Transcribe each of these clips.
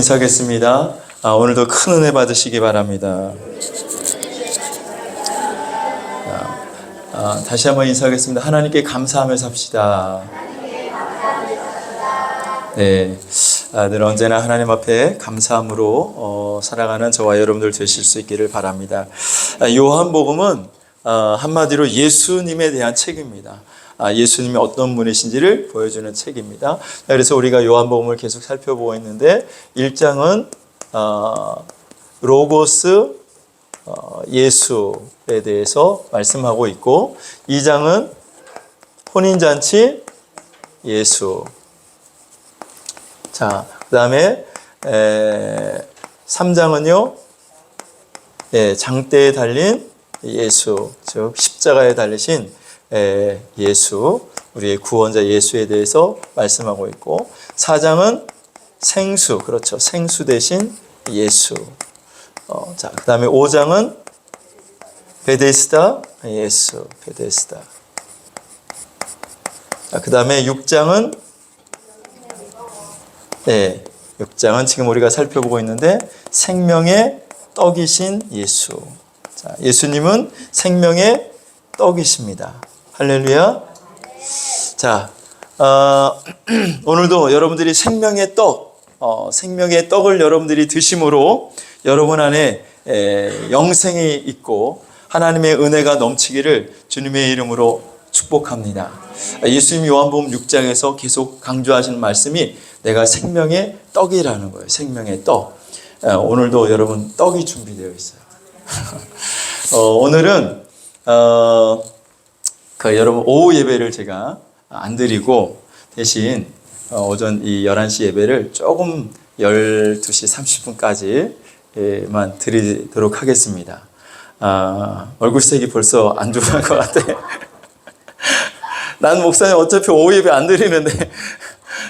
인사하겠습니다. 오늘도 큰 은혜 받으시기 바랍니다. 다시 한번 인사하겠습니다. 하나님께 감사하며 삽시다. 네, 늘 언제나 하나님 앞에 감사함으로 살아가는 저와 여러분들 되실 수 있기를 바랍니다. 요한복음은 한마디로 예수님에 대한 책입니다. 예수님이 어떤 분이신지를 보여주는 책입니다. 그래서 우리가 요한복음을 계속 살펴보고 있는데 1장은 로고스 예수에 대해서 말씀하고 있고 2장은 혼인잔치 예수. 자, 그 다음에 3장은요 장대에 달린 예수, 즉 십자가에 달리신 예수, 우리의 구원자 예수에 대해서 말씀하고 있고 4장은 생수, 그렇죠. 생수 대신 예수. 자, 그 다음에 5장은 베데스다 예수, 베데스다. 자, 그 다음에 6장은 6장은 지금 우리가 살펴보고 있는데 생명의 떡이신 예수. 자, 예수님은 생명의 떡이십니다. 할렐루야. 자, 오늘도 여러분들이 생명의 떡, 생명의 떡을 여러분들이 드심으로 여러분 안에 영생이 있고 하나님의 은혜가 넘치기를 주님의 이름으로 축복합니다. 예수님이 요한복음 6장에서 계속 강조하시는 말씀이 내가 생명의 떡이라는 거예요. 생명의 떡. 오늘도 여러분 떡이 준비되어 있어요. 오늘은 여러분 오후 예배를 제가 안 드리고 대신 오전 이 11시 예배를 조금 12시 30분까지만 드리도록 하겠습니다. 얼굴색이 벌써 안 좋은 것 같아. 난 목사님 어차피 오후 예배 안 드리는데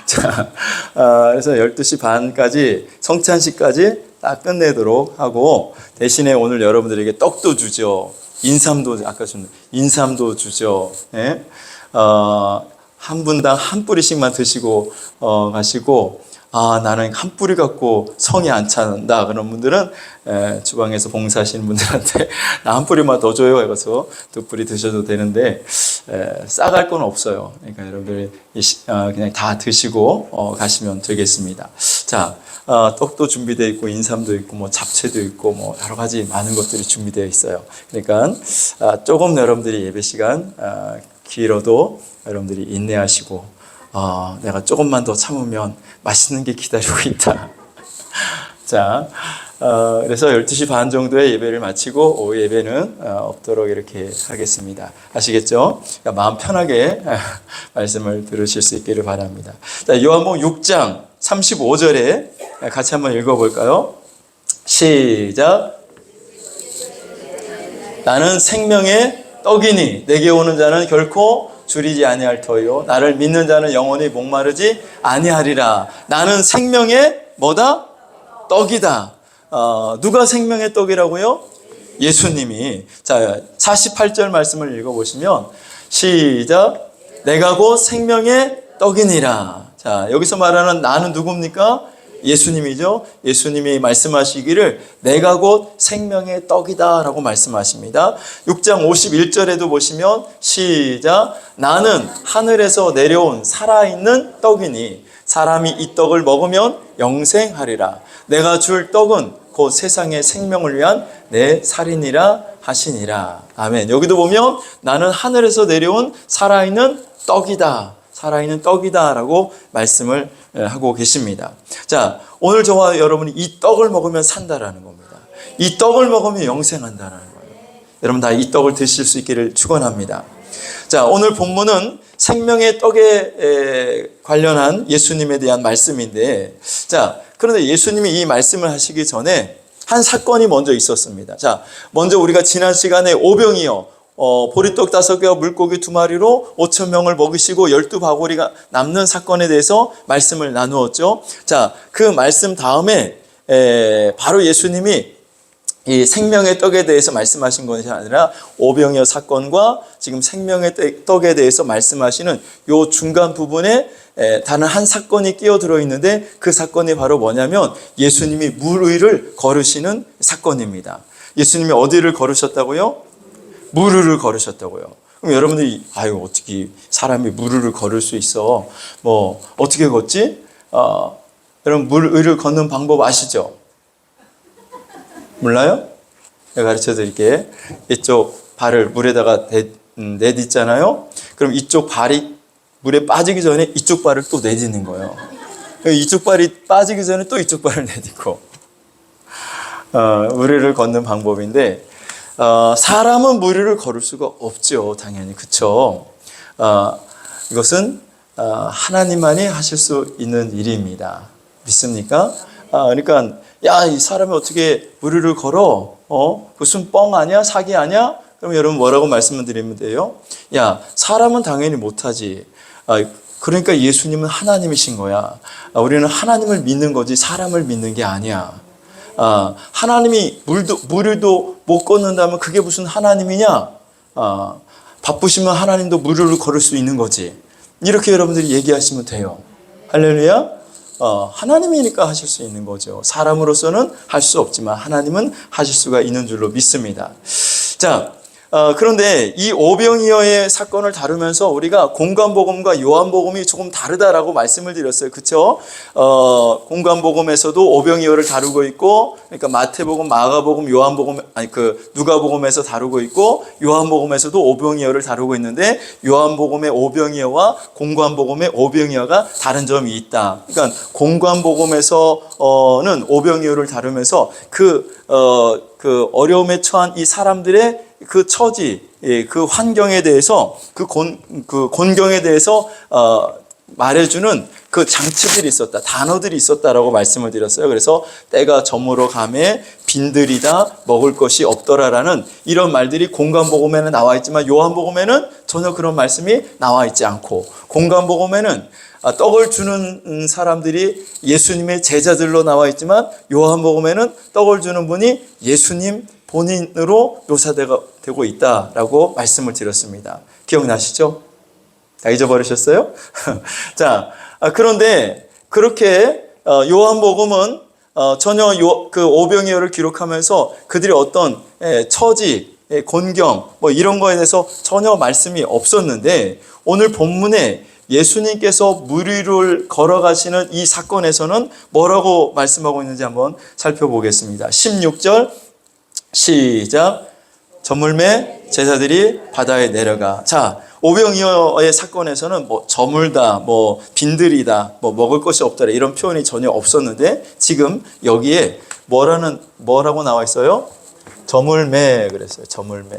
자, 그래서 12시 반까지 성찬식까지 딱 끝내도록 하고 대신에 오늘 여러분들에게 떡도 주죠. 인삼도 아까 준 인삼도 주죠. 예? 한 분당 한 뿌리씩만 드시고 가시고 나는 한 뿌리 갖고 성이 안 찬다 그런 분들은 주방에서 봉사하시는 분들한테 나 한 뿌리만 더 줘요 해서 2뿌리 드셔도 되는데 싸갈 건 없어요. 그러니까 여러분들이 그냥 다 드시고 가시면 되겠습니다. 자, 떡도 준비되어 있고 인삼도 있고 뭐 잡채도 있고 뭐 여러 가지 많은 것들이 준비되어 있어요. 그러니까 조금 여러분들이 예배 시간 길어도 여러분들이 인내하시고 내가 조금만 더 참으면 맛있는 게 기다리고 있다. 자, 그래서 12시 반 정도에 예배를 마치고 오후 예배는 없도록 이렇게 하겠습니다. 아시겠죠? 그러니까 마음 편하게 말씀을 들으실 수 있기를 바랍니다. 자, 요한복음 6장 35절에 같이 한번 읽어볼까요? 시작. 나는 생명의 떡이니 내게 오는 자는 결코 줄이지 아니할 터이요 나를 믿는 자는 영원히 목마르지 아니하리라. 나는 생명의 뭐다? 떡이다. 누가 생명의 떡이라고요? 예수님이. 자, 48절 말씀을 읽어보시면 시작. 내가 곧 생명의 떡이니라. 자, 여기서 말하는 나는 누굽니까? 예수님이죠. 예수님이 말씀하시기를 내가 곧 생명의 떡이다 라고 말씀하십니다. 6장 51절에도 보시면 시작. 나는 하늘에서 내려온 살아있는 떡이니 사람이 이 떡을 먹으면 영생하리라. 내가 줄 떡은 곧 세상의 생명을 위한 내 살이니라 하시니라. 아멘. 여기도 보면 나는 하늘에서 내려온 살아있는 떡이다. 살아있는 떡이다 라고 말씀을 하고 계십니다. 자, 오늘 저와 여러분이 이 떡을 먹으면 산다라는 겁니다. 이 떡을 먹으면 영생한다라는 거예요. 여러분 다 이 떡을 드실 수 있기를 축원합니다. 자, 오늘 본문은 생명의 떡에 관련한 예수님에 대한 말씀인데, 자, 그런데 예수님이 이 말씀을 하시기 전에 한 사건이 먼저 있었습니다. 자, 먼저 우리가 지난 시간에 오병이어 보리떡 5개와 물고기 2마리로 5,000명을 먹이시고 12바구리가 남는 사건에 대해서 말씀을 나누었죠. 자, 그 말씀 다음에 바로 예수님이 이 생명의 떡에 대해서 말씀하신 것이 아니라 오병이어 사건과 지금 생명의 떡에 대해서 말씀하시는 요 중간 부분에 다른 한 사건이 끼어들어 있는데 그 사건이 바로 뭐냐면 예수님이 물 위를 걸으시는 사건입니다. 예수님이 어디를 걸으셨다고요? 물 위를 걸으셨다고요. 그럼 여러분들이 아유 어떻게 사람이 물 위를 걸을 수 있어? 뭐 어떻게 걷지? 여러분 물 위를 걷는 방법 아시죠? 몰라요? 내가 가르쳐 드릴게. 이쪽 발을 물에다가 내딛잖아요. 그럼 이쪽 발이 물에 빠지기 전에 이쪽 발을 또 내딛는 거예요. 이쪽 발이 빠지기 전에 또 이쪽 발을 내딛고 물 위를 걷는 방법인데 사람은 물 위를 걸을 수가 없죠. 당연히 그렇죠. 이것은 하나님만이 하실 수 있는 일입니다. 믿습니까? 그러니까 야, 이 사람이 어떻게 물 위를 걸어? 무슨 뻥 아니야? 사기 아니야? 그럼 여러분 뭐라고 말씀을 드리면 돼요? 야, 사람은 당연히 못하지. 그러니까 예수님은 하나님이신 거야. 우리는 하나님을 믿는 거지 사람을 믿는 게 아니야. 하나님이 물도 못 걷는다면 그게 무슨 하나님이냐? 바쁘시면 하나님도 물을 걸을 수 있는 거지. 이렇게 여러분들이 얘기하시면 돼요. 할렐루야. 하나님이니까 하실 수 있는 거죠. 사람으로서는 할 수 없지만 하나님은 하실 수가 있는 줄로 믿습니다. 자, 그런데 이 오병이어의 사건을 다루면서 우리가 공관복음과 요한복음이 조금 다르다라고 말씀을 드렸어요. 그렇죠? 공관복음에서도 오병이어를 다루고 있고, 그러니까 마태복음, 마가복음, 요한복음, 누가복음에서 다루고 있고, 요한복음에서도 오병이어를 다루고 있는데, 요한복음의 오병이어와 공관복음의 오병이어가 다른 점이 있다. 그러니까 공관복음에서는 오병이어를 다루면서 그 어려움에 처한 이 사람들의 그 처지, 그 환경에 대해서, 그 곤경에 대해서 말해주는 그 장치들이 있었다, 단어들이 있었다라고 말씀을 드렸어요. 그래서 때가 저물어 가매 빈들이다 먹을 것이 없더라라는 이런 말들이 공관복음에는 나와 있지만 요한복음에는 전혀 그런 말씀이 나와 있지 않고, 공관복음에는 떡을 주는 사람들이 예수님의 제자들로 나와 있지만 요한복음에는 떡을 주는 분이 예수님 본인으로 묘사되고 있다라고 말씀을 드렸습니다. 기억나시죠? 다 잊어버리셨어요? 자, 그런데 그렇게 요한복음은 전혀 그 오병이어를 기록하면서 그들이 어떤 처지, 곤경 뭐 이런 거에 대해서 전혀 말씀이 없었는데, 오늘 본문에 예수님께서 물 위를 걸어가시는 이 사건에서는 뭐라고 말씀하고 있는지 한번 살펴보겠습니다. 16절 시작. 저물매 제자들이 바다에 내려가. 자, 오병이어의 사건에서는 뭐 저물다, 뭐 빈들이다, 뭐 먹을 것이 없더라 이런 표현이 전혀 없었는데, 지금 여기에 뭐라고 나와 있어요? 저물매 그랬어요. 저물매.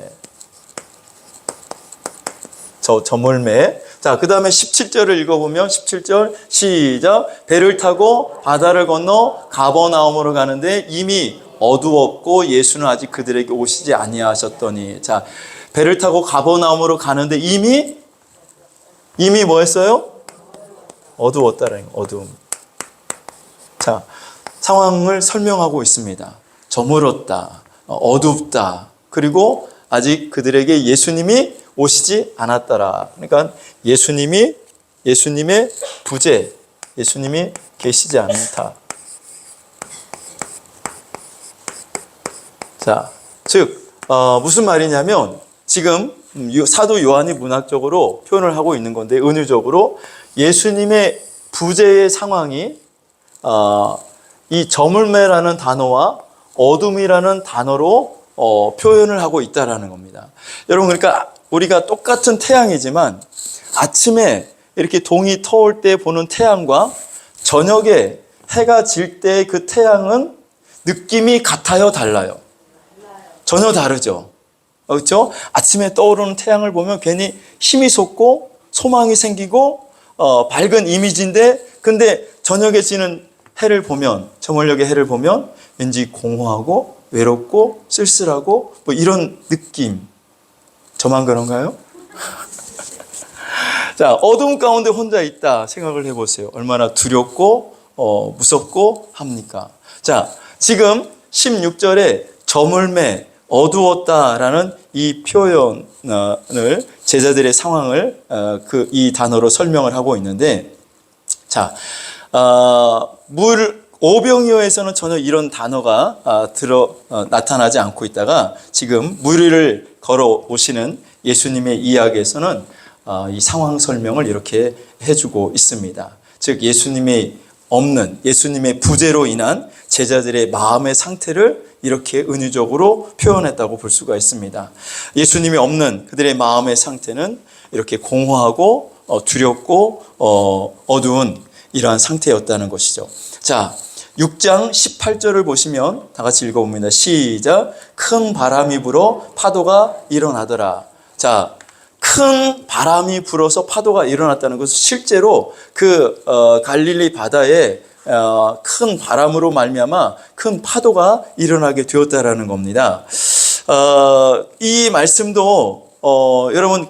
저물매. 자, 그 다음에 17절을 읽어보면 17절 시작. 배를 타고 바다를 건너 가버나움으로 가는데 이미 어두웠고 예수는 아직 그들에게 오시지 아니하셨더니. 자, 배를 타고 가버나움으로 가는데 이미 뭐 했어요? 어두웠다라는 거, 어두움. 자, 상황을 설명하고 있습니다. 저물었다, 어둡다, 그리고 아직 그들에게 예수님이 오시지 않았더라. 그러니까 예수님의 부재, 예수님이 계시지 않다. 자, 즉 무슨 말이냐면 지금 사도 요한이 문학적으로 표현을 하고 있는 건데, 은유적으로 예수님의 부재의 상황이 이 저물매라는 단어와 어둠이라는 단어로 표현을 하고 있다라는 겁니다. 여러분, 그러니까 우리가 똑같은 태양이지만 아침에 이렇게 동이 터올 때 보는 태양과 저녁에 해가 질 때 그 태양은 느낌이 같아요, 달라요? 전혀 다르죠. 그렇죠? 아침에 떠오르는 태양을 보면 괜히 힘이 솟고 소망이 생기고 밝은 이미지인데, 근데 저녁에 지는 해를 보면, 저물녘의 해를 보면 왠지 공허하고 외롭고 쓸쓸하고 뭐 이런 느낌. 저만 그런가요? 자, 어두움 가운데 혼자 있다 생각을 해보세요. 얼마나 두렵고 무섭고 합니까? 자, 지금 16절에 저물매, 어두웠다라는 이 표현을, 제자들의 상황을 이 단어로 설명을 하고 있는데, 자, 물 오병이어에서는 전혀 이런 단어가 나타나지 않고 있다가 지금 물 위를 걸어 오시는 예수님의 이야기에서는 이 상황 설명을 이렇게 해주고 있습니다. 즉 예수님의 부재로 인한 제자들의 마음의 상태를 이렇게 은유적으로 표현했다고 볼 수가 있습니다. 예수님이 없는 그들의 마음의 상태는 이렇게 공허하고 두렵고 어두운 이러한 상태였다는 것이죠. 자, 6장 18절을 보시면 다 같이 읽어봅니다. 시작. 큰 바람이 불어 파도가 일어나더라. 자, 큰 바람이 불어서 파도가 일어났다는 것은 실제로 그 갈릴리 바다에 큰 바람으로 말미암아 큰 파도가 일어나게 되었다라는 겁니다. 이 말씀도 여러분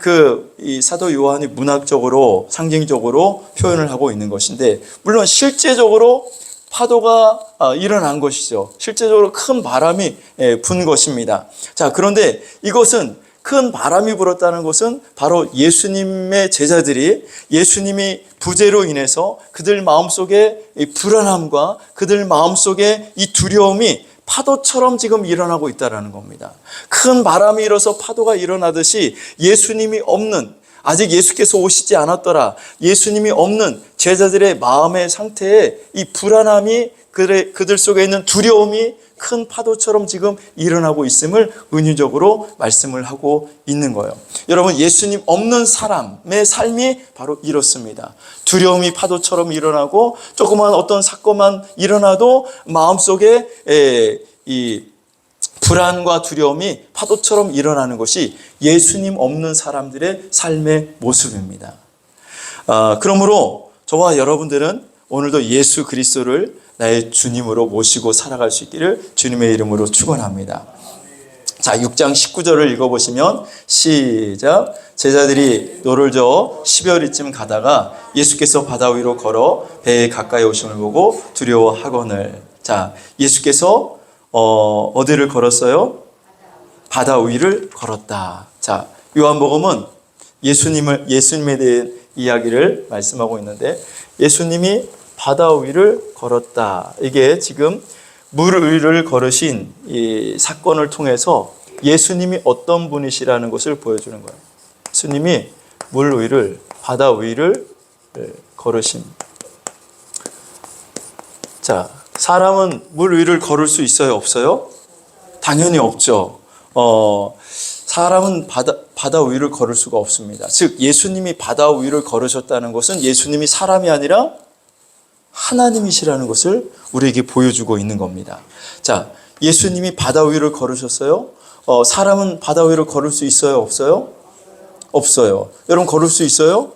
이 사도 요한이 문학적으로 상징적으로 표현을 하고 있는 것인데 물론 실제적으로 파도가 일어난 것이죠. 실제적으로 큰 바람이 분 것입니다. 자, 그런데 이것은 큰 바람이 불었다는 것은 바로 예수님의 제자들이 예수님이 부재로 인해서 그들 마음속에 이 불안함과 그들 마음속에 이 두려움이 파도처럼 지금 일어나고 있다는 겁니다. 큰 바람이 일어서 파도가 일어나듯이 예수님이 없는, 아직 예수께서 오시지 않았더라, 예수님이 없는 제자들의 마음의 상태에 이 불안함이 그들 속에 있는 두려움이 큰 파도처럼 지금 일어나고 있음을 은유적으로 말씀을 하고 있는 거예요. 여러분, 예수님 없는 사람의 삶이 바로 이렇습니다. 두려움이 파도처럼 일어나고 조그만 어떤 사건만 일어나도 마음속에 이 불안과 두려움이 파도처럼 일어나는 것이 예수님 없는 사람들의 삶의 모습입니다. 그러므로 저와 여러분들은 오늘도 예수 그리스도를 나의 주님으로 모시고 살아갈 수 있기를 주님의 이름으로 축원합니다. 자, 6장 19절을 읽어보시면 시작. 제자들이 노를 저어 10여리쯤 가다가 예수께서 바다 위로 걸어 배에 가까이 오심을 보고 두려워하거늘. 자, 예수께서 어디를 걸었어요? 바다 위를 걸었다. 자, 요한복음은 예수님에 대한 이야기를 말씀하고 있는데 예수님이 바다 위를 걸었다. 이게 지금 물 위를 걸으신 이 사건을 통해서 예수님이 어떤 분이시라는 것을 보여주는 거예요. 예수님이 물 위를, 바다 위를 걸으신. 자, 사람은 물 위를 걸을 수 있어요? 없어요? 당연히 없죠. 사람은 바다 위를 걸을 수가 없습니다. 즉 예수님이 바다 위를 걸으셨다는 것은 예수님이 사람이 아니라 하나님이시라는 것을 우리에게 보여주고 있는 겁니다. 자, 예수님이 바다 위를 걸으셨어요? 사람은 바다 위를 걸을 수 있어요? 없어요? 없어요. 여러분 걸을 수 있어요?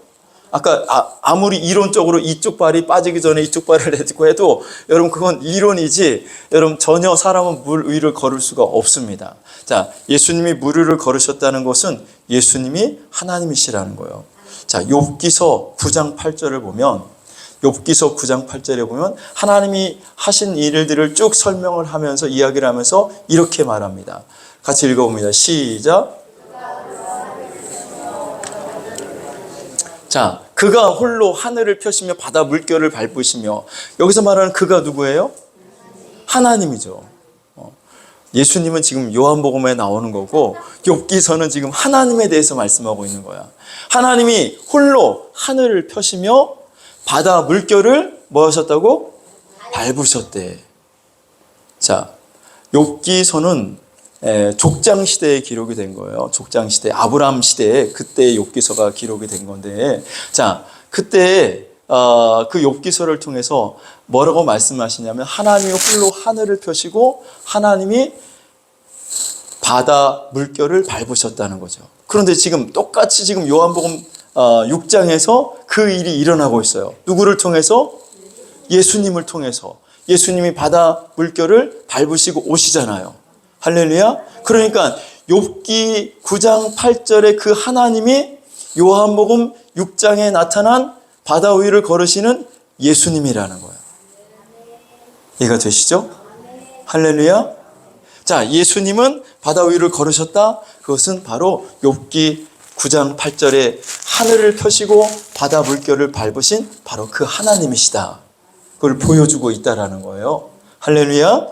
아까 아무리 이론적으로 이쪽 발이 빠지기 전에 이쪽 발을 내딛고 해도 여러분 그건 이론이지 여러분 전혀 사람은 물 위를 걸을 수가 없습니다. 자, 예수님이 물 위를 걸으셨다는 것은 예수님이 하나님이시라는 거예요. 자, 욥기서 9장 8절을 보면 욥기서 9장 8절에 보면 하나님이 하신 일들을 쭉 설명을 하면서 이야기를 하면서 이렇게 말합니다. 같이 읽어봅니다. 시작. 자, 그가 홀로 하늘을 펴시며 바다 물결을 밟으시며 여기서 말하는 그가 누구예요? 하나님이죠. 예수님은 지금 요한복음에 나오는 거고 욥기서는 지금 하나님에 대해서 말씀하고 있는 거야. 하나님이 홀로 하늘을 펴시며 바다 물결을 뭐 하셨다고? 밟으셨대. 자, 욥기서는 족장 시대에 기록이 된 거예요. 족장 시대, 아브라함 시대에 그때 욥기서가 기록이 된 건데, 자, 그때 그 욥기서를 통해서 뭐라고 말씀하시냐면 하나님이 홀로 하늘을 펴시고 하나님이 바다 물결을 밟으셨다는 거죠. 그런데 지금 똑같이 지금 요한복음 6장에서 그 일이 일어나고 있어요. 누구를 통해서? 예수님을 통해서. 예수님이 바다 물결을 밟으시고 오시잖아요. 할렐루야. 그러니까 욥기 9장 8절에 그 하나님이 요한복음 6장에 나타난 바다 위를 걸으시는 예수님이라는 거예요. 이해가 되시죠? 할렐루야. 자, 예수님은 바다 위를 걸으셨다. 그것은 바로 욥기 9장 8절에 하늘을 펴시고 바다 물결을 밟으신 바로 그 하나님이시다. 그걸 보여주고 있다라는 거예요. 할렐루야.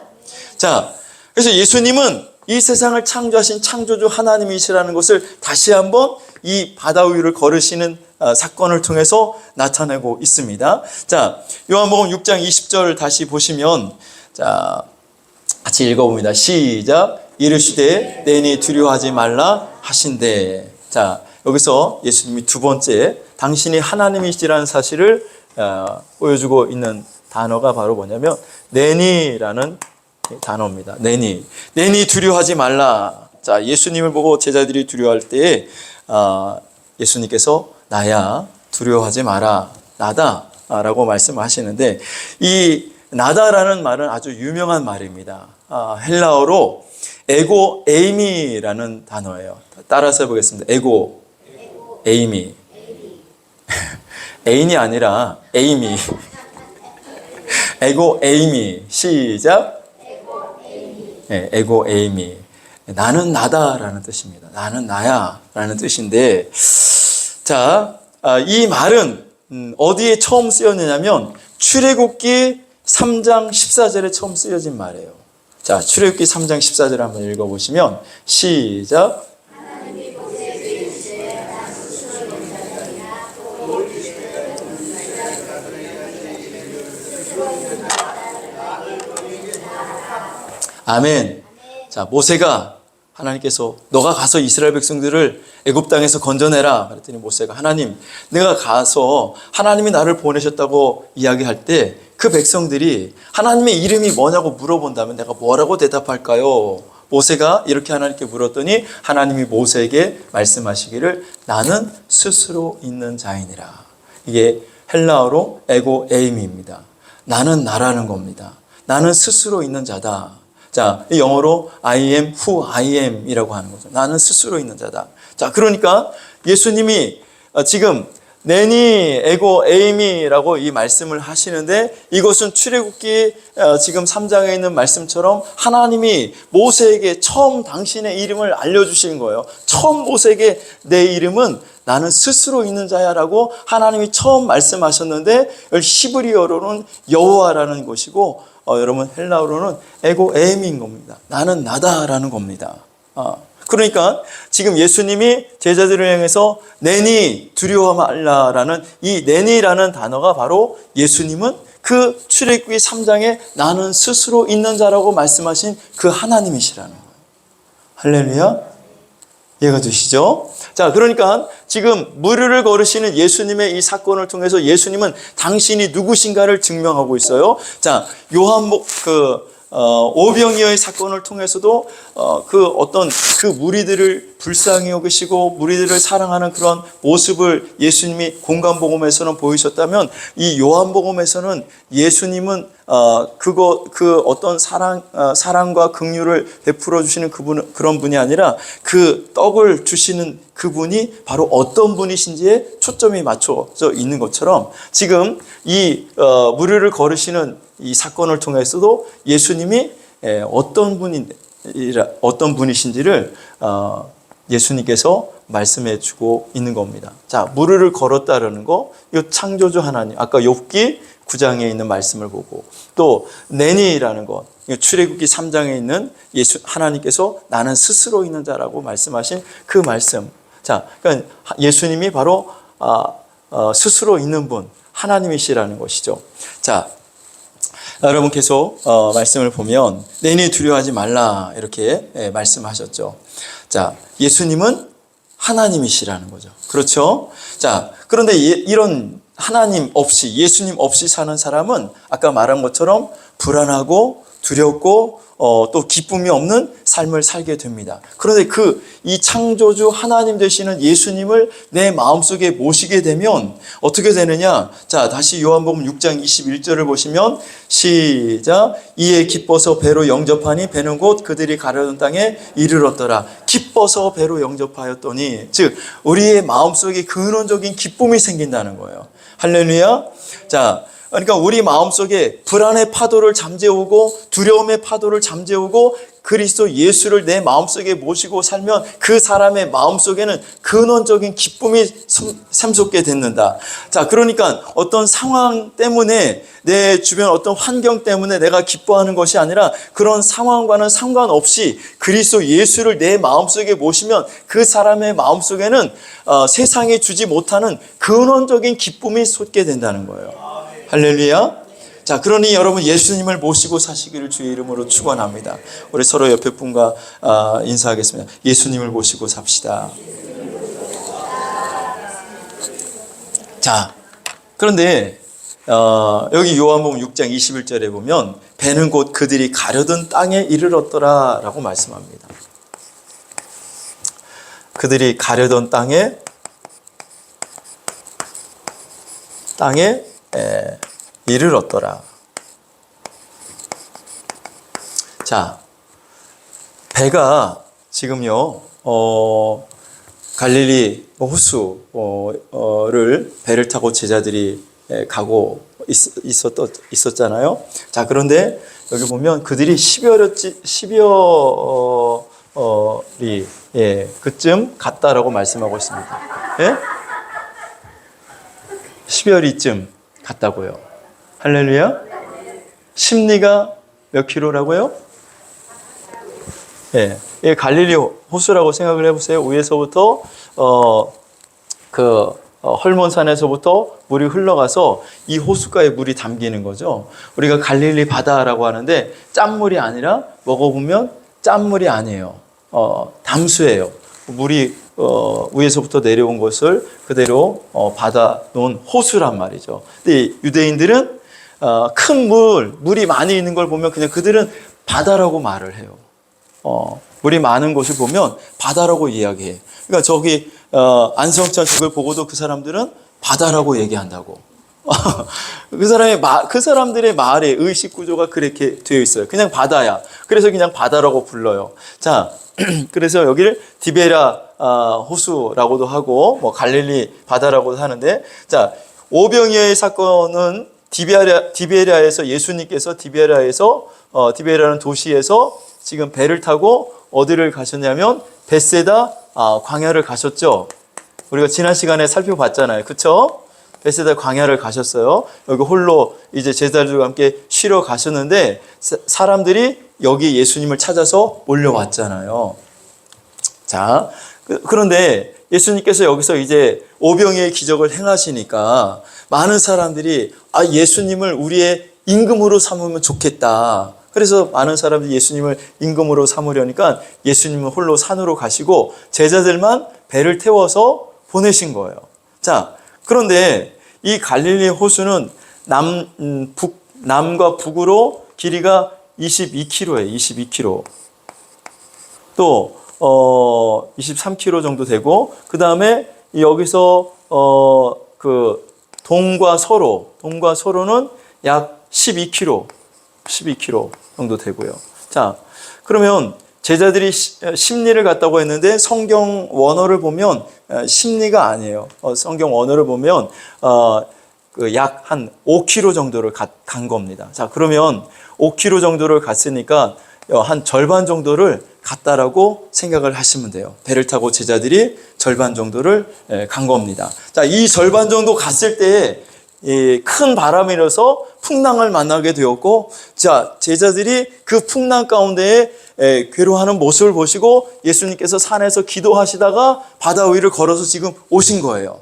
자, 그래서 예수님은 이 세상을 창조하신 창조주 하나님이시라는 것을 다시 한번 이 바다 위를 걸으시는 사건을 통해서 나타내고 있습니다. 자, 요한복음 6장 20절 다시 보시면, 자, 같이 읽어봅니다. 시작. 이르시되 내니 두려워하지 말라 하신대. 자, 여기서 예수님이 두 번째 당신이 하나님이시라는 사실을 보여주고 있는 단어가 바로 뭐냐면 내니라는 단어입니다. 내니 두려워하지 말라. 자, 예수님을 보고 제자들이 두려워할 때에 예수님께서 나야 두려워하지 마라. 나다 라고 말씀하시는데, 이 나다라는 말은 아주 유명한 말입니다. 헬라어로 에고 에이미라는 단어예요. 따라서 해보겠습니다. 에고 에이미. 애인이 아니라 에이미. 에고 에이미. 시작. 네, 에고 에이미. 나는 나다라는 뜻입니다. 나는 나야 라는 뜻인데, 자, 이 말은 어디에 처음 쓰였느냐면 출애굽기 3장 14절에 처음 쓰여진 말이에요. 자, 출애굽기 3장 14절 한번 읽어보시면 시작. 아멘. 자, 모세가 하나님께서 너가 가서 이스라엘 백성들을 애굽 땅에서 건져내라 그랬더니 모세가 하나님, 내가 가서 하나님이 나를 보내셨다고 이야기할 때 그 백성들이 하나님의 이름이 뭐냐고 물어본다면 내가 뭐라고 대답할까요? 모세가 이렇게 하나님께 물었더니 하나님이 모세에게 말씀하시기를 나는 스스로 있는 자이니라. 이게 헬라어로 에고 에이미입니다. 나는 나라는 겁니다. 나는 스스로 있는 자다. 자, 영어로 I am who I am 이라고 하는 거죠. 나는 스스로 있는 자다. 자, 그러니까 예수님이 지금 내니 에고 에이미라고 이 말씀을 하시는데, 이것은 출애굽기 지금 3장에 있는 말씀처럼 하나님이 모세에게 처음 당신의 이름을 알려주신 거예요. 처음 모세에게 내 이름은 나는 스스로 있는 자야라고 하나님이 처음 말씀하셨는데, 히브리어로는 여호와라는 것이고 여러분 헬라어로는 에고 에이미인 겁니다. 나는 나다라는 겁니다. 그러니까 지금 예수님이 제자들을 향해서 내니 두려워 말라라는 이 내니라는 단어가 바로 예수님은 그 출애굽기 3장에 나는 스스로 있는 자라고 말씀하신 그 하나님이시라는 거예요. 할렐루야. 이해가 되시죠? 자, 그러니까 지금 무리를 걸으시는 예수님의 이 사건을 통해서 예수님은 당신이 누구신가를 증명하고 있어요. 자, 요한복 오병이어의 사건을 통해서도 그 무리들을 불쌍히 여기시고 무리들을 사랑하는 그런 모습을 예수님이 공간복음에서는 보이셨다면, 이 요한복음에서는 예수님은 그 어떤 사랑과 긍휼을 베풀어 주시는 그런 분이 아니라 그 떡을 주시는 그분이 바로 어떤 분이신지에 초점이 맞춰져 있는 것처럼, 지금 이 무리를 걸으시는 이 사건을 통해서도 예수님이 어떤 분이신지를 예수님께서 말씀해 주고 있는 겁니다. 자, 무리를 걸었다라는 거, 이 창조주 하나님, 아까 욥기 9장에 있는 말씀을 보고, 또 내니라는 것, 출애굽기 3장에 있는 하나님께서 나는 스스로 있는 자라고 말씀하신 그 말씀. 자, 그러니까 예수님이 바로 스스로 있는 분, 하나님이시라는 것이죠. 자, 여러분 계속 말씀을 보면 내니 두려워하지 말라 이렇게 말씀하셨죠. 자, 예수님은 하나님이시라는 거죠. 그렇죠? 자, 그런데 이런 하나님 없이, 예수님 없이 사는 사람은 아까 말한 것처럼 불안하고 두렵고 또 기쁨이 없는 삶을 살게 됩니다. 그런데 이 창조주 하나님 되시는 예수님을 내 마음속에 모시게 되면 어떻게 되느냐? 자, 다시 요한복음 6장 21절을 보시면 시작. 이에 기뻐서 배로 영접하니 배는 곧 그들이 가려던 땅에 이르렀더라. 기뻐서 배로 영접하였더니, 즉 우리의 마음속에 근원적인 기쁨이 생긴다는 거예요. 할렐루야. 자, 그러니까 우리 마음속에 불안의 파도를 잠재우고 두려움의 파도를 잠재우고 그리스도 예수를 내 마음속에 모시고 살면 그 사람의 마음속에는 근원적인 기쁨이 샘솟게 된다. 자, 그러니까 어떤 상황 때문에 내 주변 어떤 환경 때문에 내가 기뻐하는 것이 아니라 그런 상황과는 상관없이 그리스도 예수를 내 마음속에 모시면 그 사람의 마음속에는 세상이 주지 못하는 근원적인 기쁨이 솟게 된다는 거예요. 할렐루야. 자, 그러니 여러분 예수님을 모시고 사시기를 주의 이름으로 축원합니다. 우리 서로 옆에 분과 인사하겠습니다. 예수님을 모시고 삽시다. 자, 그런데 여기 요한복음 6장 21절에 보면 배는 곧 그들이 가려던 땅에 이르렀더라 라고 말씀합니다. 그들이 가려던 땅에 이르렀더라. 자, 배가 지금요, 갈릴리 호수를 배를 타고 제자들이 가고 있었잖아요. 자, 그런데 여기 보면 그들이 12월이 그쯤 갔다라고 말씀하고 있습니다. 예? 12월이쯤 갔다고요. 할렐루야. 심리가 몇 킬로라고요? 예, 갈릴리 호수라고 생각을 해보세요. 위에서부터 헐몬산에서부터 물이 흘러가서 이 호숫가에 물이 담기는 거죠. 우리가 갈릴리 바다라고 하는데 짠물이 아니라 먹어보면 짠물이 아니에요. 담수예요. 물이 위에서부터 내려온 것을 그대로 받아 놓은 호수란 말이죠. 근데 유대인들은 큰 물이 많이 있는 걸 보면 그냥 그들은 바다라고 말을 해요. 물이 많은 곳을 보면 바다라고 이야기해. 그러니까 저기 안성천 그걸 보고도 그 사람들은 바다라고 얘기한다고. 그 사람들의 말의 의식 구조가 그렇게 되어 있어요. 그냥 바다야. 그래서 그냥 바다라고 불러요. 자, 그래서 여기를 디베라 호수라고도 하고 뭐 갈릴리 바다라고도 하는데, 자, 오병이어의 사건은 디베라에서 예수님께서 디베라라는 도시에서 지금 배를 타고 어디를 가셨냐면 베세다 광야를 가셨죠. 우리가 지난 시간에 살펴봤잖아요. 그렇죠? 베세다 광야를 가셨어요. 여기 홀로 이제 제자들과 함께 쉬러 가셨는데 사람들이 여기 예수님을 찾아서 몰려왔잖아요. 자, 그런데 예수님께서 여기서 이제 오병이어의 기적을 행하시니까 많은 사람들이 예수님을 우리의 임금으로 삼으면 좋겠다. 그래서 많은 사람들이 예수님을 임금으로 삼으려니까 예수님은 홀로 산으로 가시고 제자들만 배를 태워서 보내신 거예요. 자, 그런데 이 갈릴리 호수는 남과 북으로 길이가 22km예요. 22km. 또 23km 정도 되고, 그 다음에 여기서 그 동과 서로는 약 12km 정도 되고요. 자, 그러면 제자들이 심리를 갔다고 했는데 성경 원어를 보면 심리가 아니에요. 성경 원어를 보면 약 한 5km 정도를 간 겁니다. 자, 그러면 5km 정도를 갔으니까 한 절반 정도를 갔다라고 생각을 하시면 돼요. 배를 타고 제자들이 절반 정도를 간 겁니다. 자, 이 절반 정도 갔을 때 큰 바람이 일어서 풍랑을 만나게 되었고, 자, 제자들이 그 풍랑 가운데에 괴로워하는 모습을 보시고 예수님께서 산에서 기도하시다가 바다 위를 걸어서 지금 오신 거예요.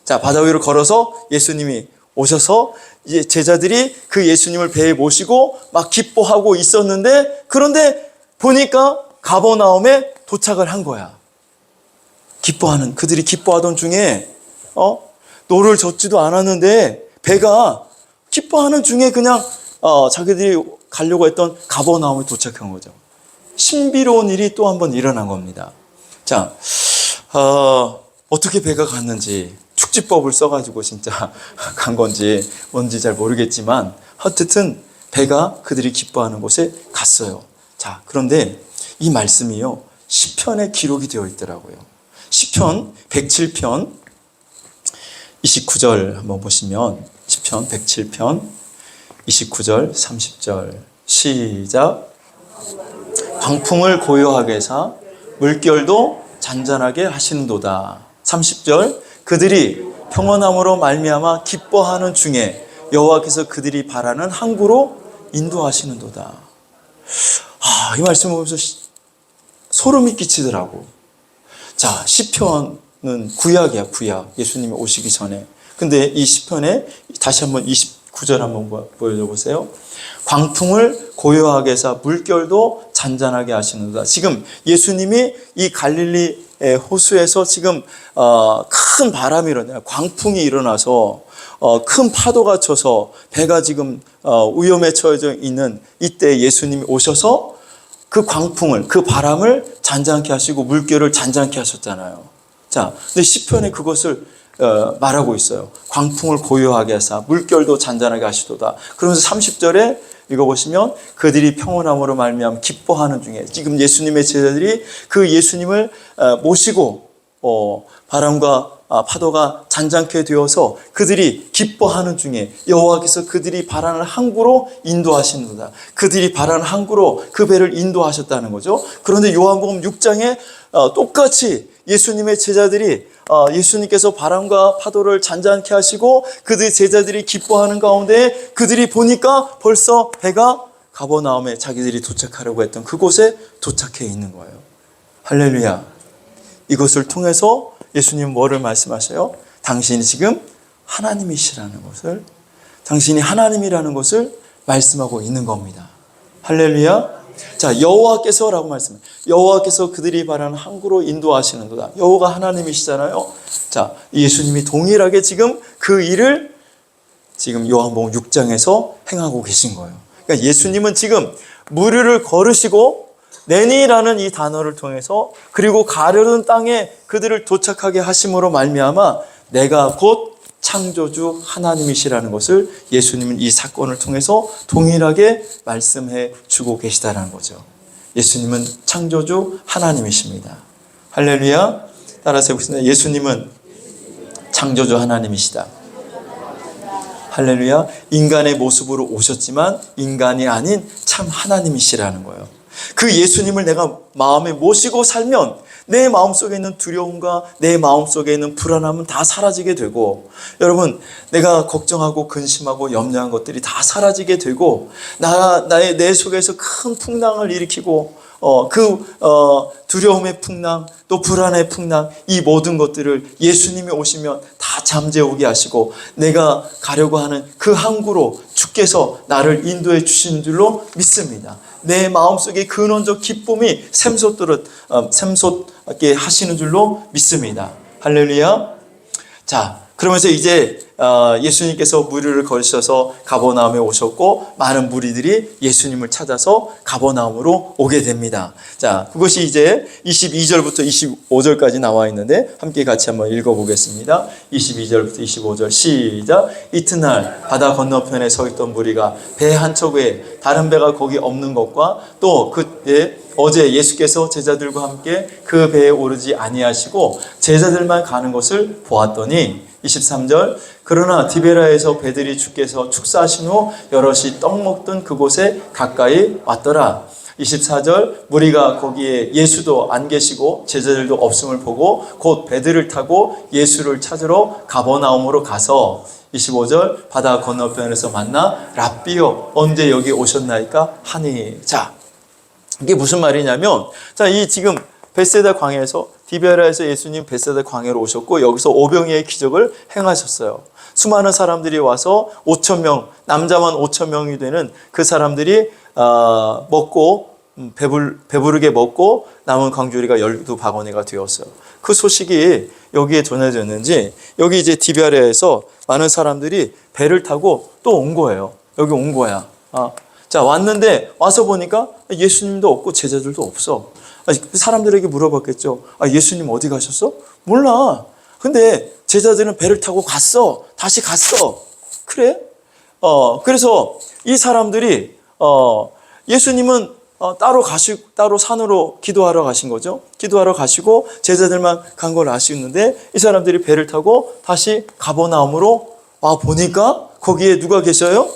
자, 바다 위를 걸어서 예수님이 오셔서 이제 제자들이 그 예수님을 배에 모시고 막 기뻐하고 있었는데, 그런데 보니까 가버나움에 도착을 한 거야. 그들이 기뻐하던 중에 노를 젓지도 않았는데 배가 기뻐하는 중에 그냥 자기들이 가려고 했던 가버나움에 도착한 거죠. 신비로운 일이 또 한 번 일어난 겁니다. 자, 어떻게 배가 갔는지 축지법을 써가지고 진짜 간 건지 뭔지 잘 모르겠지만 어쨌든 배가 그들이 기뻐하는 곳에 갔어요. 자, 그런데 이 말씀이요, 시편에 기록이 되어 있더라고요. 시편 107편 29절 한번 보시면, 시편 107편 29절 30절 시작. 광풍을 고요하게 해사 물결도 잔잔하게 하시는도다. 30절 그들이 평온함으로 말미암아 기뻐하는 중에 여호와께서 그들이 바라는 항구로 인도하시는도다. 이 말씀을 보면서 소름이 끼치더라고. 자, 시편은 구약이야, 구약. 예수님이 오시기 전에. 근데 이 시편에 다시 한번 29절 한번 보여줘 보세요. 광풍을 고요하게 해서 물결도 잔잔하게 하시는도다. 지금 예수님이 이 갈릴리 호수에서 지금 큰 바람이 일어나요. 광풍이 일어나서 큰 파도가 쳐서 배가 지금 위험에 처해져 있는 이때 예수님이 오셔서 그 광풍을, 그 바람을 잔잔케 하시고 물결을 잔잔케 하셨잖아요. 자, 근데 시편에 그것을 말하고 있어요. 광풍을 고요하게 하사 물결도 잔잔하게 하시도다. 그러면서 30절에 읽어보시면 그들이 평온함으로 말미암아 기뻐하는 중에, 지금 예수님의 제자들이 그 예수님을 모시고 바람과 파도가 잔잔케 되어서 그들이 기뻐하는 중에 여호와께서 그들이 바라는 항구로 인도하시는도다. 그들이 바라는 항구로 그 배를 인도하셨다는 거죠. 그런데 요한복음 6장에 똑같이 예수님의 제자들이 예수님께서 바람과 파도를 잔잔케 하시고 그들 제자들이 기뻐하는 가운데 그들이 보니까 벌써 배가 가버나움에 자기들이 도착하려고 했던 그곳에 도착해 있는 거예요. 할렐루야. 이것을 통해서 예수님 뭐를 말씀하셔요? 당신이 지금 하나님이시라는 것을, 당신이 하나님이라는 것을 말씀하고 있는 겁니다. 할렐루야. 자, 여호와께서라고 말씀해요. 여호와께서 그들이 바라는 항구로 인도하시는도다. 여호와가 하나님이시잖아요. 자, 예수님이 동일하게 지금 그 일을 지금 요한복음 6장에서 행하고 계신 거예요. 그러니까 예수님은 지금 무리를 걸으시고 내니라는 이 단어를 통해서 그리고 가려는 땅에 그들을 도착하게 하심으로 말미암아 내가 곧 창조주 하나님이시라는 것을 예수님은 이 사건을 통해서 동일하게 말씀해 주고 계시다는 거죠. 예수님은 창조주 하나님이십니다. 할렐루야. 따라서 해보겠습니다. 예수님은 창조주 하나님이시다. 할렐루야. 인간의 모습으로 오셨지만 인간이 아닌 참 하나님이시라는 거예요. 그 예수님을 내가 마음에 모시고 살면 내 마음속에 있는 두려움과 내 마음속에 있는 불안함은 다 사라지게 되고, 여러분, 내가 걱정하고 근심하고 염려한 것들이 다 사라지게 되고, 내 속에서 큰 풍랑을 일으키고 두려움의 풍랑, 또 불안의 풍랑, 이 모든 것들을 예수님이 오시면 다 잠재우게 하시고 내가 가려고 하는 그 항구로 주께서 나를 인도해 주시는 줄로 믿습니다. 내 마음속에 근원적 기쁨이 샘솟게 하시는 줄로 믿습니다. 할렐루야. 자, 그러면서 이제 예수님께서 무리를 걸으셔서 가버나움에 오셨고 많은 무리들이 예수님을 찾아서 가버나움으로 오게 됩니다. 자, 그것이 이제 22절부터 25절까지 나와 있는데 함께 같이 한번 읽어보겠습니다. 22절부터 25절 시작. 이튿날 바다 건너편에 서 있던 무리가 배 한 척에 다른 배가 거기 없는 것과 또 그때 어제 예수께서 제자들과 함께 그 배에 오르지 아니하시고 제자들만 가는 것을 보았더니 23절 그러나 디베라에서 배들이 주께서 축사하신 후 여럿이 떡 먹던 그곳에 가까이 왔더라. 24절 무리가 거기에 예수도 안 계시고 제자들도 없음을 보고 곧 배들을 타고 예수를 찾으러 가버나움으로 가서 25절 바다 건너편에서 만나 랍비요 언제 여기 오셨나이까 하니. 자, 이게 무슨 말이냐면, 자, 이 지금 벳세다 광야에서 디베라에서 예수님 벳세다 광야로 오셨고 여기서 오병이의 기적을 행하셨어요. 수많은 사람들이 와서 5,000명, 남자만 5,000명이 되는 그 사람들이 먹고 배부르게 먹고 남은 광주리가 12바구니가 되었어요. 그 소식이 여기에 전해졌는지 여기 이제 디베라에서 많은 사람들이 배를 타고 또 온 거예요. 여기 온 거야. 자, 왔는데 와서 보니까 예수님도 없고 제자들도 없어. 사람들에게 물어봤겠죠. 예수님 어디 가셨어? 몰라. 근데 제자들은 배를 타고 갔어. 다시 갔어. 그래? 그래서 이 사람들이 예수님은 따로 산으로 기도하러 가신 거죠. 기도하러 가시고 제자들만 간 걸 아시는데 이 사람들이 배를 타고 다시 가버나움으로 와 보니까 거기에 누가 계셔요?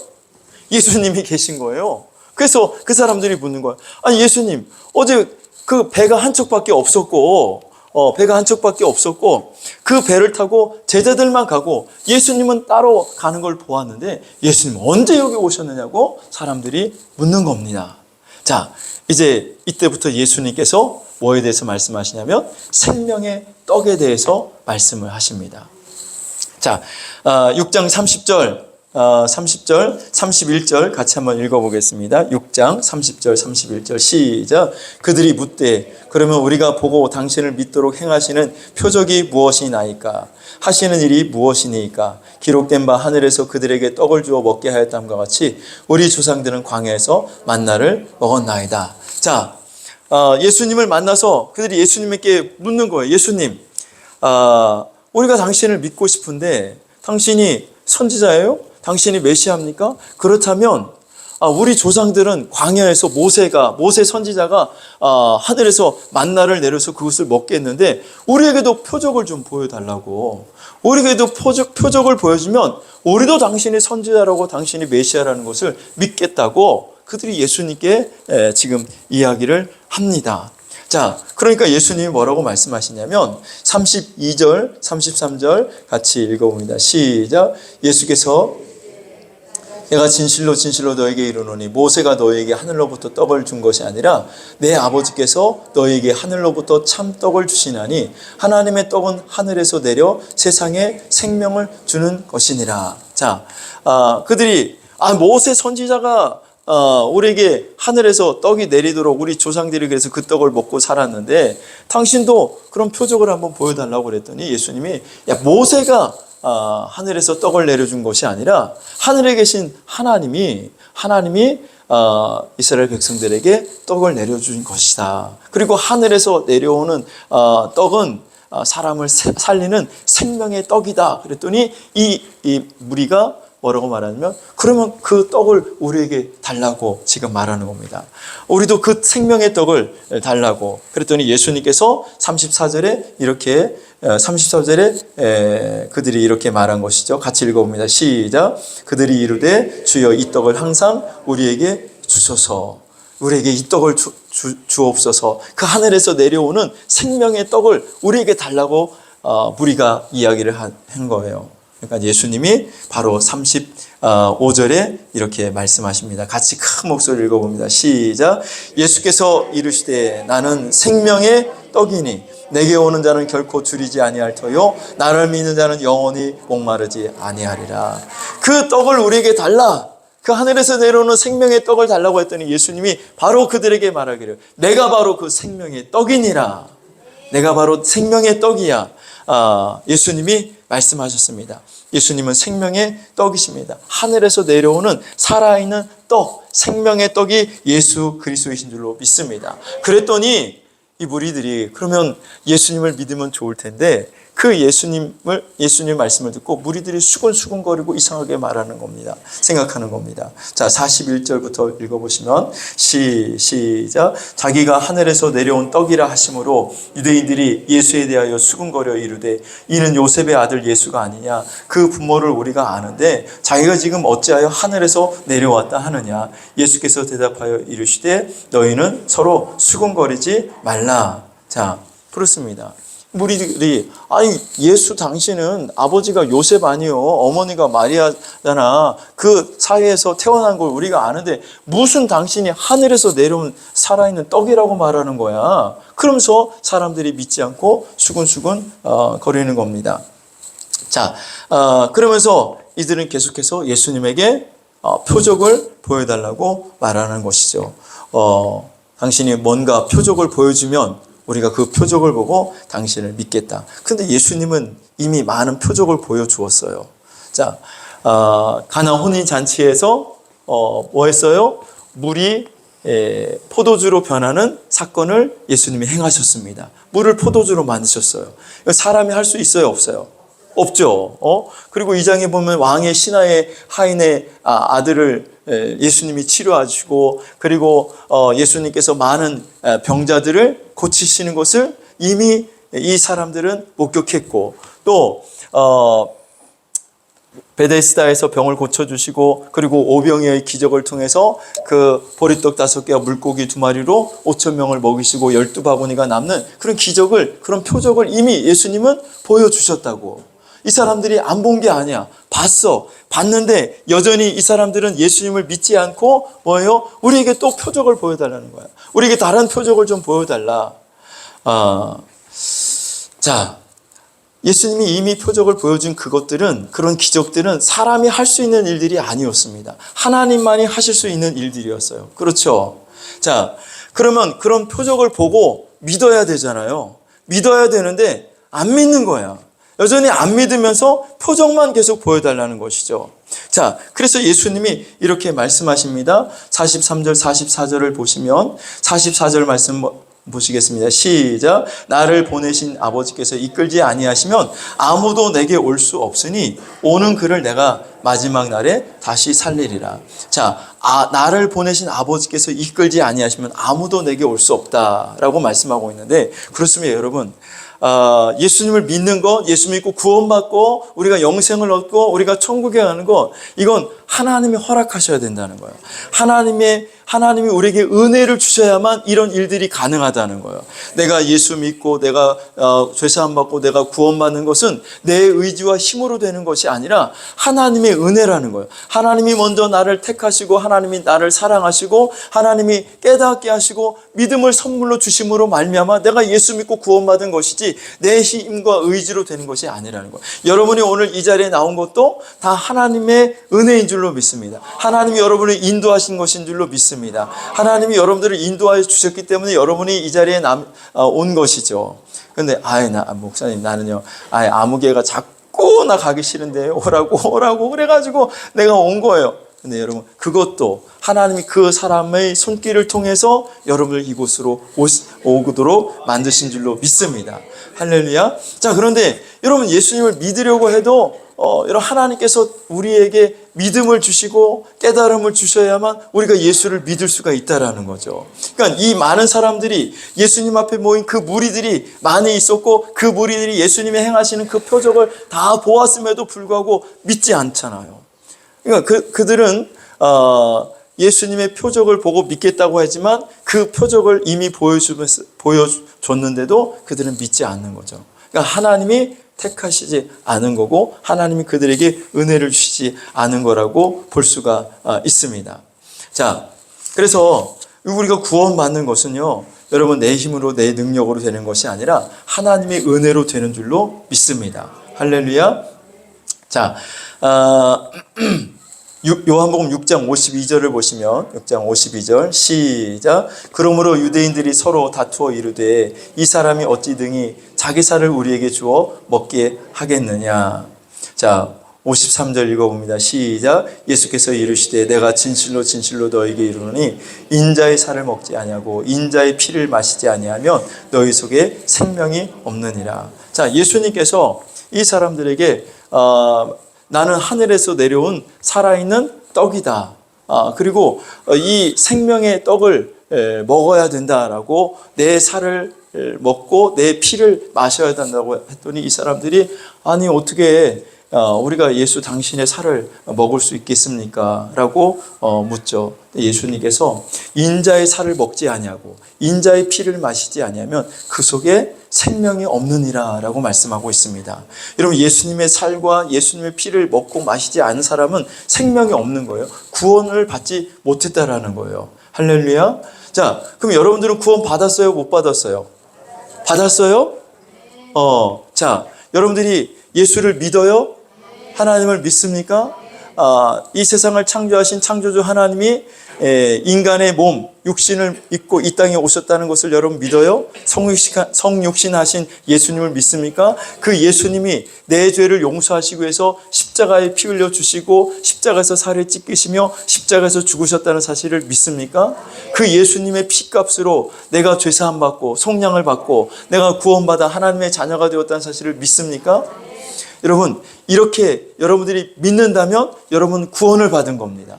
예수님이 계신 거예요. 그래서 그 사람들이 묻는 거야. 아니 예수님, 어제 그 배가 한 척밖에 없었고 배가 한 척밖에 없었고 그 배를 타고 제자들만 가고 예수님은 따로 가는 걸 보았는데 예수님 언제 여기 오셨느냐고 사람들이 묻는 겁니다. 자, 이제 이때부터 예수님께서 뭐에 대해서 말씀하시냐면 생명의 떡에 대해서 말씀을 하십니다. 자, 6장 30절, 31절 같이 한번 읽어보겠습니다. 6장 30절, 31절 시작. 그들이 묻되 그러면 우리가 보고 당신을 믿도록 행하시는 표적이 무엇이나이까? 하시는 일이 무엇이니까? 기록된 바 하늘에서 그들에게 떡을 주어 먹게 하였다함과 같이 우리 조상들은 광야에서 만나를 먹었나이다. 자, 예수님을 만나서 그들이 예수님에게 묻는 거예요. 예수님, 우리가 당신을 믿고 싶은데 당신이 선지자예요? 당신이 메시아입니까? 그렇다면 우리 조상들은 광야에서 모세 선지자가 하늘에서 만나를 내려서 그것을 먹게 했는데 우리에게도 표적을 좀 보여달라고. 우리에게도 표적을 보여주면 우리도 당신이 선지자라고 당신이 메시아라는 것을 믿겠다고 그들이 예수님께 지금 이야기를 합니다. 자, 그러니까 예수님이 뭐라고 말씀하시냐면 32절, 33절 같이 읽어봅니다. 시작. 예수께서 내가 진실로 진실로 너에게 이르노니 모세가 너에게 하늘로부터 떡을 준 것이 아니라 내 아버지께서 너에게 하늘로부터 참 떡을 주시나니 하나님의 떡은 하늘에서 내려 세상에 생명을 주는 것이니라. 자, 그들이 모세 선지자가 우리에게 하늘에서 떡이 내리도록 우리 조상들이 그래서 그 떡을 먹고 살았는데 당신도 그런 표적을 한번 보여달라고 그랬더니 예수님이 모세가 하늘에서 떡을 내려준 것이 아니라 하늘에 계신 하나님이 이스라엘 백성들에게 떡을 내려준 것이다. 그리고 하늘에서 내려오는 떡은 사람을 살리는 생명의 떡이다. 그랬더니 이 무리가 뭐라고 말하냐면 그러면 그 떡을 우리에게 달라고 지금 말하는 겁니다. 우리도 그 생명의 떡을 달라고. 그랬더니 예수님께서 34절에 그들이 이렇게 말한 것이죠. 같이 읽어봅니다. 시작. 그들이 이르되 주여 이 떡을 항상 우리에게 주소서. 우리에게 이 떡을 주옵소서. 그 하늘에서 내려오는 생명의 떡을 우리에게 달라고 무리가 이야기를 한 거예요. 그러니까 예수님이 바로 35절에 이렇게 말씀하십니다. 같이 큰 목소리를 읽어봅니다. 시작. 예수께서 이르시되 나는 생명의 떡이니 내게 오는 자는 결코 줄이지 아니할 터요 나를 믿는 자는 영원히 목마르지 아니하리라. 그 떡을 우리에게 달라. 그 하늘에서 내려오는 생명의 떡을 달라고 했더니 예수님이 바로 그들에게 말하기를 내가 바로 그 생명의 떡이니라. 내가 바로 생명의 떡이야. 예수님이 말씀하셨습니다. 예수님은 생명의 떡이십니다. 하늘에서 내려오는 살아있는 떡, 생명의 떡이 예수 그리스도이신 줄로 믿습니다. 그랬더니 이 무리들이 그러면 예수님을 믿으면 좋을 텐데 그 예수님 말씀을 듣고 무리들이 수근수근거리고 이상하게 말하는 겁니다. 생각하는 겁니다. 자, 41절부터 읽어보시면 시작. 자기가 하늘에서 내려온 떡이라 하심으로 유대인들이 예수에 대하여 수근거려 이르되 이는 요셉의 아들 예수가 아니냐. 그 부모를 우리가 아는데 자기가 지금 어찌하여 하늘에서 내려왔다 하느냐. 예수께서 대답하여 이르시되 너희는 서로 수근거리지 말라. 자, 그렇습니다. 무리들이 아니 예수 당신은 아버지가 요셉 아니요 어머니가 마리아잖아. 그 사이에서 태어난 걸 우리가 아는데 무슨 당신이 하늘에서 내려온 살아있는 떡이라고 말하는 거야. 그러면서 사람들이 믿지 않고 수근수근 거리는 겁니다. 자, 그러면서 이들은 계속해서 예수님에게 표적을 보여달라고 말하는 것이죠. 당신이 뭔가 표적을 보여주면 우리가 그 표적을 보고 당신을 믿겠다. 근데 예수님은 이미 많은 표적을 보여주었어요. 자, 가나 혼인잔치에서 뭐 했어요? 물이 포도주로 변하는 사건을 예수님이 행하셨습니다. 물을 포도주로 만드셨어요. 사람이 할 수 있어요? 없어요? 없죠. 그리고 이 장에 보면 왕의 신하의 하인의 아들을 예수님이 치료하시고 그리고 예수님께서 많은 병자들을 고치시는 것을 이미 이 사람들은 목격했고 또 베데스다에서 병을 고쳐주시고, 그리고 오병이어의 기적을 통해서 그 보리떡 5개와 물고기 2마리로 5,000명을 먹이시고 12바구니가 남는 그런 기적을, 그런 표적을 이미 예수님은 보여주셨다고. 이 사람들이 안 본 게 아니야. 봤는데 여전히 이 사람들은 예수님을 믿지 않고 뭐예요? 우리에게 또 표적을 보여달라는 거야. 우리에게 다른 표적을 좀 보여달라. 자, 예수님이 이미 표적을 보여준 그것들은, 그런 기적들은 사람이 할 수 있는 일들이 아니었습니다. 하나님만이 하실 수 있는 일들이었어요. 그렇죠? 자, 그러면 그런 표적을 보고 믿어야 되잖아요. 믿어야 되는데 안 믿는 거야. 여전히 안 믿으면서 표적만 계속 보여달라는 것이죠. 자, 그래서 예수님이 이렇게 말씀하십니다. 43절, 44절을 보시면 44절 말씀 보시겠습니다. 시작. 나를 보내신 아버지께서 이끌지 아니하시면 아무도 내게 올 수 없으니 오는 그를 내가 마지막 날에 다시 살리리라. 자, 나를 보내신 아버지께서 이끌지 아니하시면 아무도 내게 올 수 없다라고 말씀하고 있는데, 그렇습니다, 여러분. 예수님을 믿는 것, 예수 믿고 구원받고 우리가 영생을 얻고 우리가 천국에 가는 것, 이건 하나님이 허락하셔야 된다는 거예요. 하나님이 우리에게 은혜를 주셔야만 이런 일들이 가능하다는 거예요. 내가 예수 믿고 내가 죄사함 받고 내가 구원받는 것은 내 의지와 힘으로 되는 것이 아니라 하나님의 은혜라는 거예요. 하나님이 먼저 나를 택하시고 하나님이 나를 사랑하시고 하나님이 깨닫게 하시고 믿음을 선물로 주심으로 말미암아 내가 예수 믿고 구원받은 것이지 내 힘과 의지로 되는 것이 아니라는 거예요. 여러분이 오늘 이 자리에 나온 것도 다 하나님의 은혜인 줄로 믿습니다. 하나님이 여러분을 인도하신 것인 줄로 믿습니다. 하나님이 여러분들을 인도하여 주셨기 때문에 여러분이 이 자리에 온 것이죠. 근데 목사님, 나는요 아무개가 자꾸 나 가기 싫은데 오라고 그래가지고 내가 온 거예요. 근데 여러분, 그것도 하나님이 그 사람의 손길을 통해서 여러분을 이곳으로 오도록 만드신 줄로 믿습니다. 할렐루야. 자, 그런데 여러분, 예수님을 믿으려고 해도 여러분, 하나님께서 우리에게 믿음을 주시고 깨달음을 주셔야만 우리가 예수를 믿을 수가 있다라는 거죠. 그러니까 이 많은 사람들이 예수님 앞에 모인 그 무리들이 많이 있었고, 그 무리들이 예수님이 행하시는 그 표적을 다 보았음에도 불구하고 믿지 않잖아요. 그러니까 그들은 예수님의 표적을 보고 믿겠다고 하지만 그 표적을 이미 보여줬는데도 그들은 믿지 않는 거죠. 그러니까 하나님이 택하시지 않은 거고 하나님이 그들에게 은혜를 주시지 않은 거라고 볼 수가 있습니다. 자, 그래서 우리가 구원받는 것은요, 여러분, 내 힘으로 내 능력으로 되는 것이 아니라 하나님의 은혜로 되는 줄로 믿습니다. 할렐루야. 자, 요한복음 6장 52절을 보시면 6장 52절 시작. 그러므로 유대인들이 서로 다투어 이르되 이 사람이 어찌 등이 자기 살을 우리에게 주어 먹게 하겠느냐. 자, 53절 읽어봅니다. 시작. 예수께서 이르시되 내가 진실로 진실로 너에게 이르노니 인자의 살을 먹지 아니하고 인자의 피를 마시지 아니하면 너희 속에 생명이 없느니라. 자, 예수님께서 이 사람들에게 나는 하늘에서 내려온 살아있는 떡이다. 그리고 이 생명의 떡을 먹어야 된다라고, 내 살을 먹고 내 피를 마셔야 된다고 했더니 이 사람들이 아니 어떻게 우리가 예수 당신의 살을 먹을 수 있겠습니까? 라고 묻죠. 예수님께서 인자의 살을 먹지 아니하고 인자의 피를 마시지 아니하면 그 속에 생명이 없느니라 라고 말씀하고 있습니다. 여러분, 예수님의 살과 예수님의 피를 먹고 마시지 않은 사람은 생명이 없는 거예요. 구원을 받지 못했다라는 거예요. 할렐루야. 자, 그럼 여러분들은 구원 받았어요? 못 받았어요? 받았어요? 자, 여러분들이 예수를 믿어요? 하나님을 믿습니까? 이 세상을 창조하신 창조주 하나님이 인간의 몸, 육신을 입고 이 땅에 오셨다는 것을 여러분 믿어요? 성육신하신 예수님을 믿습니까? 그 예수님이 내 죄를 용서하시기 위해서 십자가에 피 흘려 주시고 십자가에서 살을 찢기시며 십자가에서 죽으셨다는 사실을 믿습니까? 그 예수님의 피값으로 내가 죄사함 받고 속량을 받고 내가 구원받아 하나님의 자녀가 되었다는 사실을 믿습니까? 여러분, 이렇게 여러분들이 믿는다면 여러분 구원을 받은 겁니다.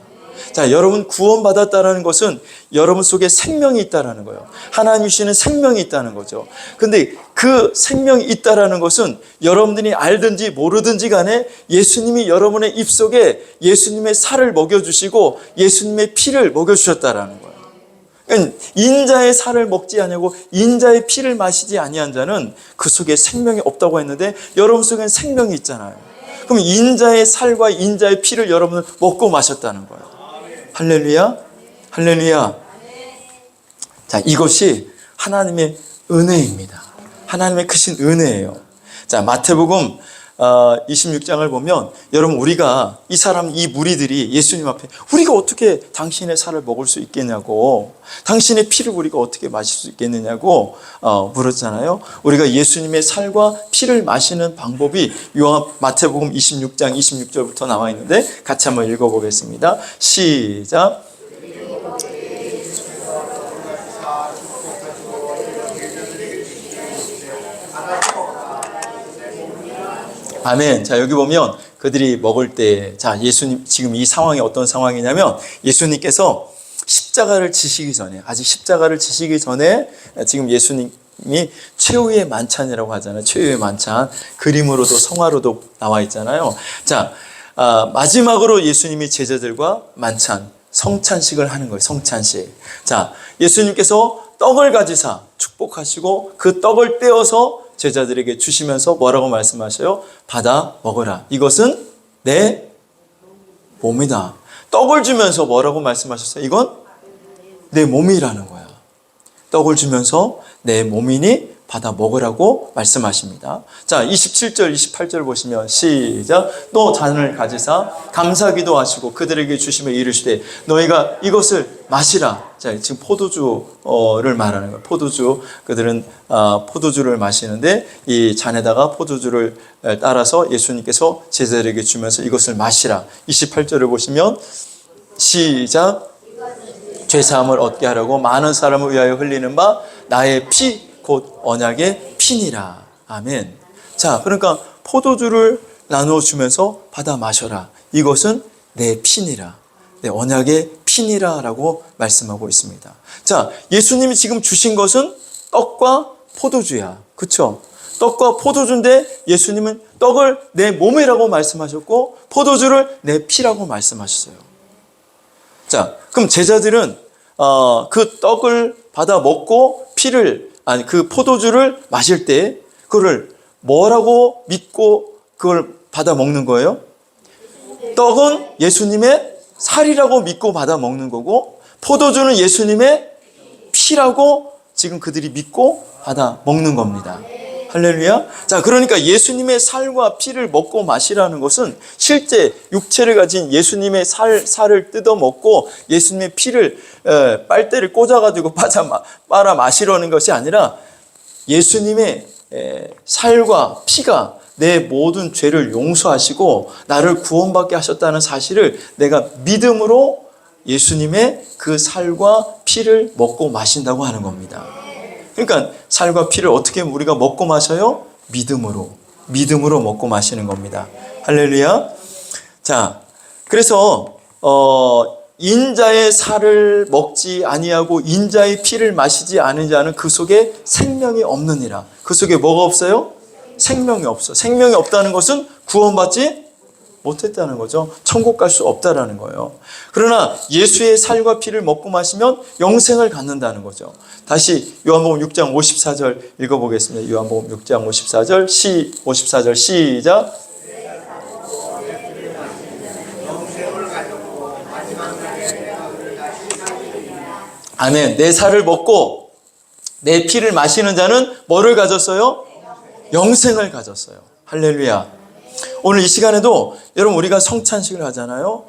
자, 여러분 구원받았다는 것은 여러분 속에 생명이 있다는 거예요. 하나님이 주시는 생명이 있다는 거죠. 근데 그 생명이 있다는 것은 여러분들이 알든지 모르든지 간에 예수님이 여러분의 입속에 예수님의 살을 먹여주시고 예수님의 피를 먹여주셨다는 거예요. 그러니까 인자의 살을 먹지 아니하고 인자의 피를 마시지 아니한 자는 그 속에 생명이 없다고 했는데 여러분 속에는 생명이 있잖아요. 그럼 인자의 살과 인자의 피를 여러분은 먹고 마셨다는 거예요. 할렐루야, 할렐루야. 자, 이것이 하나님의 은혜입니다. 하나님의 크신 은혜예요. 자, 마태복음 26장을 보면 여러분 우리가 이 무리들이 예수님 앞에 우리가 어떻게 당신의 살을 먹을 수 있겠냐고, 당신의 피를 우리가 어떻게 마실 수 있겠느냐고 물었잖아요. 우리가 예수님의 살과 피를 마시는 방법이 마태복음 26장 26절부터 나와 있는데 같이 한번 읽어보겠습니다. 시작. 아멘. 자, 여기 보면 그들이 먹을 때, 자, 예수님, 지금 이 상황이 어떤 상황이냐면 예수님께서 십자가를 지시기 전에, 아직 십자가를 지시기 전에 지금 예수님이 최후의 만찬이라고 하잖아요. 최후의 만찬. 그림으로도 성화로도 나와 있잖아요. 자, 마지막으로 예수님이 제자들과 만찬, 성찬식을 하는 거예요. 성찬식. 자, 예수님께서 떡을 가지사 축복하시고 그 떡을 떼어서 제자들에게 주시면서 뭐라고 말씀하셔요? 받아 먹어라. 이것은 내 몸이다. 떡을 주면서 뭐라고 말씀하셨어요? 이건 내 몸이라는 거야. 떡을 주면서 내 몸이니 받아 먹으라고 말씀하십니다. 자, 27절, 28절 보시면 시작. 또 잔을 가지사 감사기도 하시고 그들에게 주시며 이르시되 너희가 이것을 마시라. 자, 지금 포도주를 말하는 거예요. 포도주. 그들은 포도주를 마시는데 이 잔에다가 포도주를 따라서 예수님께서 제자들에게 주면서 이것을 마시라. 28절을 보시면 시작. 죄사함을 얻게 하려고 많은 사람을 위하여 흘리는 바 나의 피 곧 언약의 피니라. 아멘. 자, 그러니까 포도주를 나누어 주면서 받아 마셔라. 이것은 내 피니라. 내 언약의 피니라라고 말씀하고 있습니다. 자, 예수님이 지금 주신 것은 떡과 포도주야. 그렇죠? 떡과 포도주인데 예수님은 떡을 내 몸이라고 말씀하셨고 포도주를 내 피라고 말씀하셨어요. 자, 그럼 제자들은 그 떡을 받아 먹고 그 포도주를 마실 때 그거를 뭐라고 믿고 그걸 받아 먹는 거예요? 떡은 예수님의 살이라고 믿고 받아 먹는 거고 포도주는 예수님의 피라고 지금 그들이 믿고 받아 먹는 겁니다. 할렐루야. 자, 그러니까 예수님의 살과 피를 먹고 마시라는 것은 실제 육체를 가진 예수님의 살을 뜯어 먹고 예수님의 피를 빨대를 꽂아가지고 빨아 마시려는 것이 아니라 예수님의 살과 피가 내 모든 죄를 용서하시고 나를 구원받게 하셨다는 사실을 내가 믿음으로 예수님의 그 살과 피를 먹고 마신다고 하는 겁니다. 그러니까 살과 피를 어떻게 우리가 먹고 마셔요? 믿음으로 먹고 마시는 겁니다. 할렐루야. 자, 그래서 인자의 살을 먹지 아니하고 인자의 피를 마시지 않은 자는 그 속에 생명이 없느니라. 그 속에 뭐가 없어요? 생명이 없어. 생명이 없다는 것은 구원받지 못했다는 거죠. 천국 갈 수 없다라는 거예요. 그러나 예수의 살과 피를 먹고 마시면 영생을 갖는다는 거죠. 다시 요한복음 6장 54절 읽어보겠습니다. 요한복음 6장 54절 시작. 아멘. 내 살을 먹고 내 피를 마시는 자는 뭐를 가졌어요? 영생을 가졌어요. 할렐루야. 오늘 이 시간에도 여러분 우리가 성찬식을 하잖아요.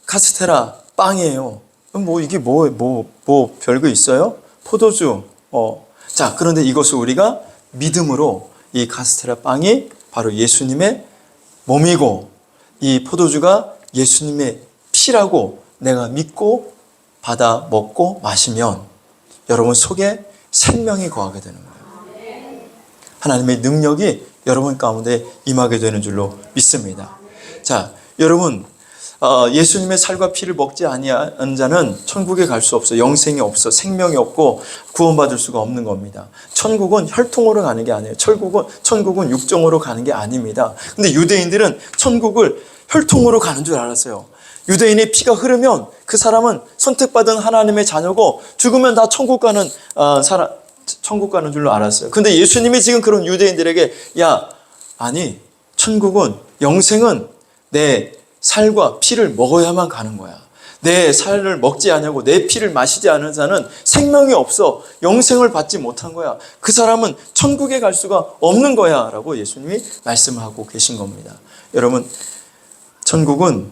카스테라 빵이에요. 뭐 이게 뭐 별거 있어요? 포도주. 자, 그런데 이것을 우리가 믿음으로 이 카스테라 빵이 바로 예수님의 몸이고 이 포도주가 예수님의 피라고 내가 믿고 받아 먹고 마시면 여러분 속에 생명이 거하게 되는 거예요. 하나님의 능력이 여러분 가운데 임하게 되는 줄로 믿습니다. 자, 여러분 예수님의 살과 피를 먹지 아니한 자는 천국에 갈 수 없어. 영생이 없어. 생명이 없고 구원받을 수가 없는 겁니다. 천국은 혈통으로 가는 게 아니에요. 천국은 육정으로 가는 게 아닙니다. 근데 유대인들은 천국을 혈통으로 가는 줄 알았어요. 유대인의 피가 흐르면 그 사람은 선택받은 하나님의 자녀고 죽으면 다 천국 가는 줄로 알았어요. 근데 예수님이 지금 그런 유대인들에게 아니 천국은 영생은 내 살과 피를 먹어야만 가는 거야. 내 살을 먹지 않냐고 내 피를 마시지 않은 자는 생명이 없어. 영생을 받지 못한 거야. 그 사람은 천국에 갈 수가 없는 거야 라고 예수님이 말씀하고 계신 겁니다. 여러분, 천국은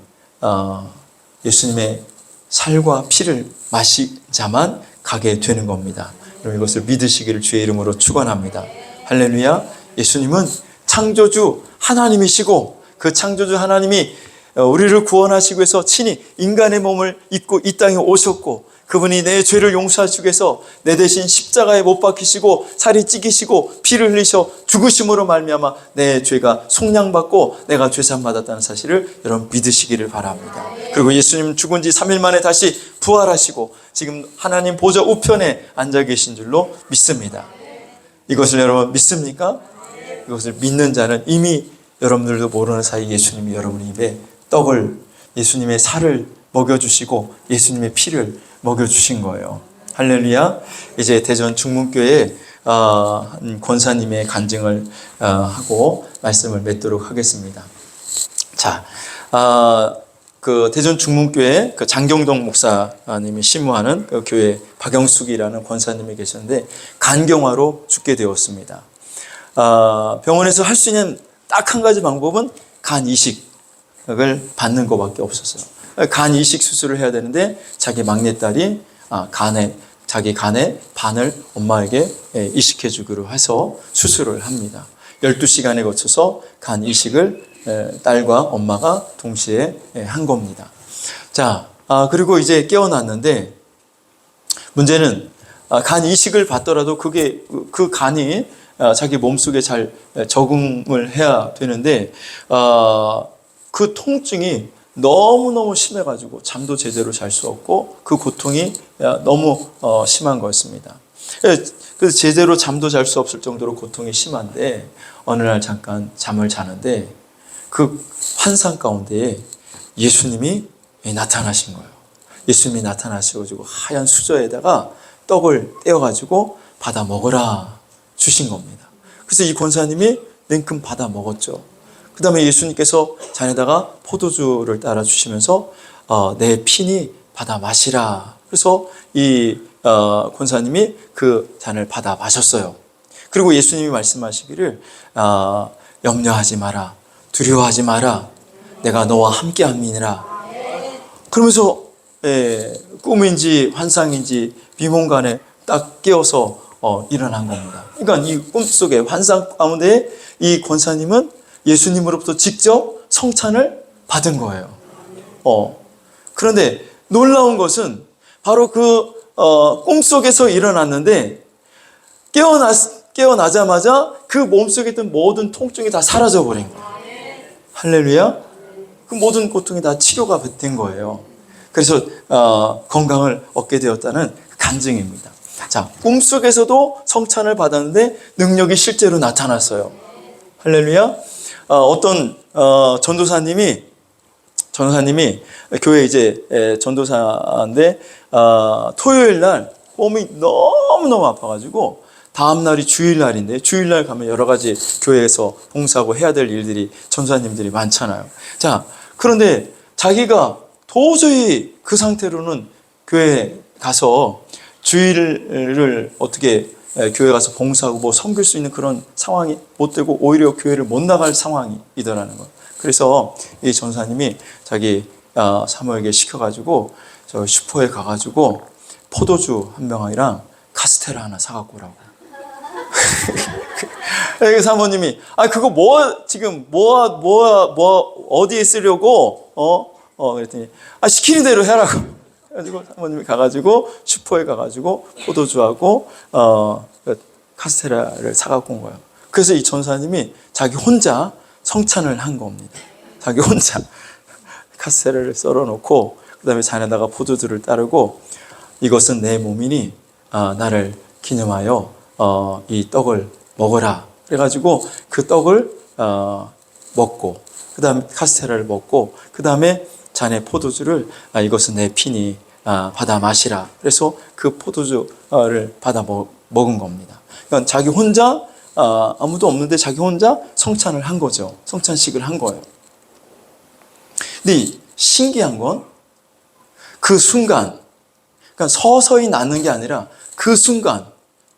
예수님의 살과 피를 마신 자만 가게 되는 겁니다. 여러분, 이것을 믿으시기를 주의 이름으로 축원합니다. 할렐루야. 예수님은 창조주 하나님이시고 그 창조주 하나님이 우리를 구원하시기 위해서 친히 인간의 몸을 입고 이 땅에 오셨고, 그분이 내 죄를 용서하시기 위해서 내 대신 십자가에 못 박히시고 살이 찢기시고 피를 흘리셔 죽으심으로 말미암아 내 죄가 속량받고 내가 죄산 받았다는 사실을 여러분 믿으시기를 바랍니다. 그리고 예수님 죽은 지 3일 만에 다시 부활하시고 지금 하나님 보좌 우편에 앉아 계신 줄로 믿습니다. 이것을 여러분 믿습니까? 이것을 믿는 자는 이미 여러분들도 모르는 사이 예수님이 여러분 입에 예수님의 살을 먹여주시고 예수님의 피를 먹여주신 거예요. 할렐루야. 이제 대전 중문교회 한 권사님의 간증을 하고 말씀을 맺도록 하겠습니다. 자, 그 대전 중문교회 그 장경동 목사님이 심무하는 그 교회 박영숙이라는 권사님이 계셨는데 간경화로 죽게 되었습니다. 병원에서 할 수 있는 딱 한 가지 방법은 간 이식을 받는 것밖에 없었어요. 간 이식 수술을 해야 되는데 자기 막내딸이 자기 간의 반을 엄마에게 이식해 주기로 해서 수술을 합니다. 12시간에 거쳐서 간 이식을 딸과 엄마가 동시에 한 겁니다. 자, 그리고 이제 깨어났는데 문제는 간 이식을 받더라도 그 간이 자기 몸속에 잘 적응을 해야 되는데 그 통증이 너무너무 심해가지고 잠도 제대로 잘 수 없고 그 고통이 너무 심한 거였습니다. 그래서 제대로 잠도 잘 수 없을 정도로 고통이 심한데 어느 날 잠깐 잠을 자는데 그 환상 가운데에 예수님이 나타나신 거예요. 예수님이 나타나셔가지고 하얀 수저에다가 떡을 떼어가지고 받아 먹으라 주신 겁니다. 그래서 이 권사님이 냉큼 받아 먹었죠. 그 다음에 예수님께서 잔에다가 포도주를 따라 주시면서 내 피니 받아 마시라. 그래서 이 권사님이 그 잔을 받아 마셨어요. 그리고 예수님이 말씀하시기를 염려하지 마라, 두려워하지 마라, 내가 너와 함께 함이니라. 그러면서 꿈인지 환상인지 비몽간에 딱 깨어서 일어난 겁니다. 그러니까 이 꿈속에 환상 가운데 이 권사님은 예수님으로부터 직접 성찬을 받은 거예요. 그런데 놀라운 것은 바로 그 꿈속에서 일어났는데 깨어나자마자 그 몸속에 있던 모든 통증이 다 사라져 버린 거예요. 할렐루야. 그 모든 고통이 다 치료가 된 거예요. 그래서 건강을 얻게 되었다는 간증입니다. 자, 꿈속에서도 성찬을 받았는데 능력이 실제로 나타났어요. 할렐루야. 어떤 전도사님이 교회 이제 전도사인데 토요일 날 몸이 너무너무 아파가지고 다음 날이 주일날인데 주일날 가면 여러 가지 교회에서 봉사하고 해야 될 일들이 전도사님들이 많잖아요. 자, 그런데 자기가 도저히 그 상태로는 교회에 가서 주일을 어떻게 교회 가서 봉사하고 뭐 섬길 수 있는 그런 상황이 못 되고 오히려 교회를 못 나갈 상황이더라는 거예요. 그래서 이 전사님이 자기 사모에게 시켜가지고 저 슈퍼에 가가지고 포도주 한 병이랑 카스테라 하나 사갖고 오라고. 사모님이 그거 어디에 쓰려고 그랬더니 시키는 대로 해라고. 그래가지고 사모님이 가가지고 슈퍼에 가가지고 포도주하고 카스테라를 사갖고 온 거예요. 그래서 이 전사님이 자기 혼자 성찬을 한 겁니다. 자기 혼자 카스테라를 썰어 놓고 그 다음에 잔에다가 포도주를 따르고 이것은 내 몸이니 나를 기념하여 이 떡을 먹어라. 그래가지고 그 떡을 먹고 그 다음에 카스테라를 먹고 그 다음에 잔의 포도주를 이것은 내 피니 받아 마시라. 그래서 그 포도주를 받아 먹은 겁니다. 그러니까 자기 혼자 아무도 없는데 자기 혼자 성찬을 한 거죠. 성찬식을 한 거예요. 근데 신기한 건 그 순간, 그러니까 서서히 나는 게 아니라 그 순간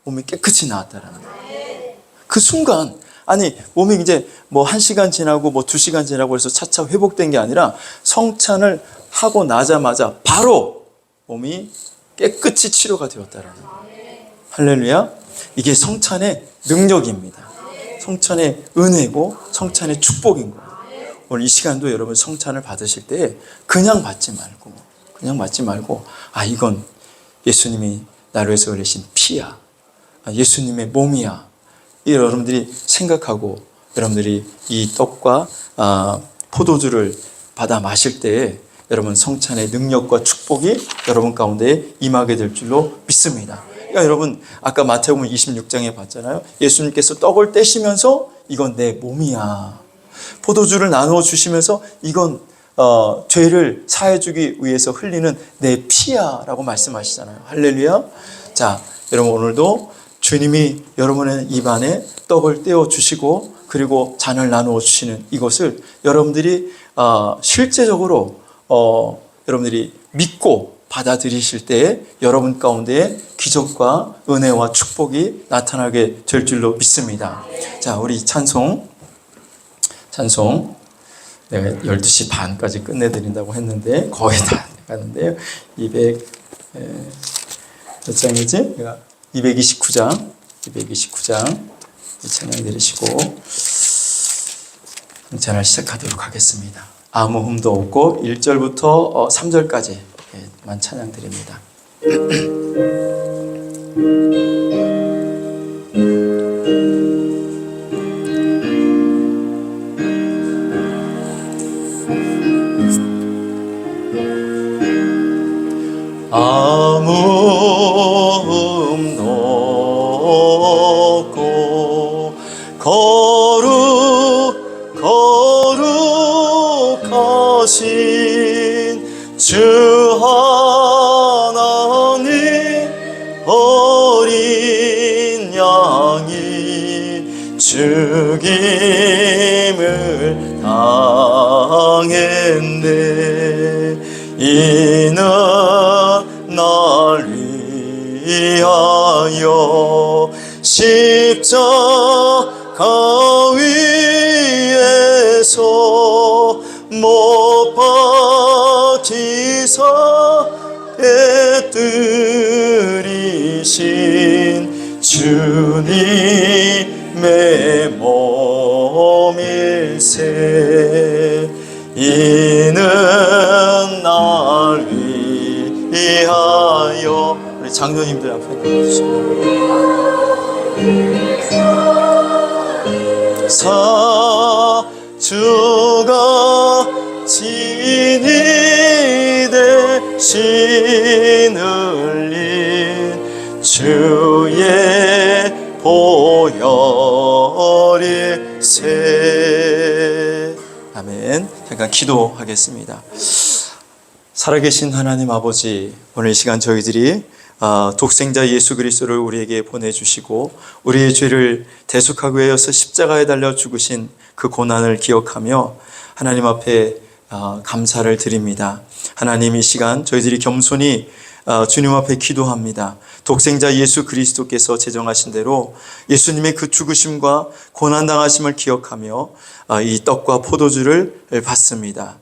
몸이 깨끗이 나았다라는 거예요. 그 순간, 아니 몸이 이제 뭐 1시간 지나고 뭐 2시간 지나고 해서 차차 회복된 게 아니라 성찬을 하고 나자마자 바로 몸이 깨끗이 치료가 되었다라는 거예요. 할렐루야. 이게 성찬의 능력입니다. 성찬의 은혜고 성찬의 축복인 거예요. 오늘 이 시간도 여러분 성찬을 받으실 때 그냥 받지 말고 이건 예수님이 나를 위해서 흘리신 피야. 예수님의 몸이야. 이 여러분들이 생각하고 여러분들이 이 떡과 포도주를 받아 마실 때에 여러분 성찬의 능력과 축복이 여러분 가운데 임하게 될 줄로 믿습니다. 그러니까 여러분 아까 마태복음 26장에 봤잖아요. 예수님께서 떡을 떼시면서 이건 내 몸이야. 포도주를 나누어 주시면서 이건 죄를 사해주기 위해서 흘리는 내 피야 라고 말씀하시잖아요. 할렐루야. 자, 여러분 오늘도 주님이 여러분의 입안에 떡을 떼어 주시고 그리고 잔을 나누어 주시는 이것을 여러분들이 실제적으로 여러분들이 믿고 받아들이실 때에 여러분 가운데 기적과 은혜와 축복이 나타나게 될 줄로 믿습니다. 자, 우리 찬송 내가 12시 반까지 끝내드린다고 했는데 거의 다 가는데요. 200 몇 장이지? 229장 찬양 들으시고 찬양을 시작하도록 하겠습니다. 아무 흠도 없고 1절부터 3절까지만 찬양 드립니다. 아무 흠도 없고 거룩하신 주 하나님 어린 양이 죽임을 당했네. 이는 날 위하여 십자가 위에서 못 박히사 배들이신 주님의 몸일세. 이는 날 위하여. 우리 장로님들 앞에 나와주시면 주가 진이 대신 흘린 주의 보혈일세. 아멘. 잠깐 기도하겠습니다. 살아계신 하나님 아버지, 오늘 이 시간 저희들이 독생자 예수 그리스도를 우리에게 보내주시고 우리의 죄를 대속하기 위해서 십자가에 달려 죽으신 그 고난을 기억하며 하나님 앞에 감사를 드립니다. 하나님, 이 시간 저희들이 겸손히 주님 앞에 기도합니다. 독생자 예수 그리스도께서 제정하신 대로 예수님의 그 죽으심과 고난당하심을 기억하며 이 떡과 포도주를 받습니다.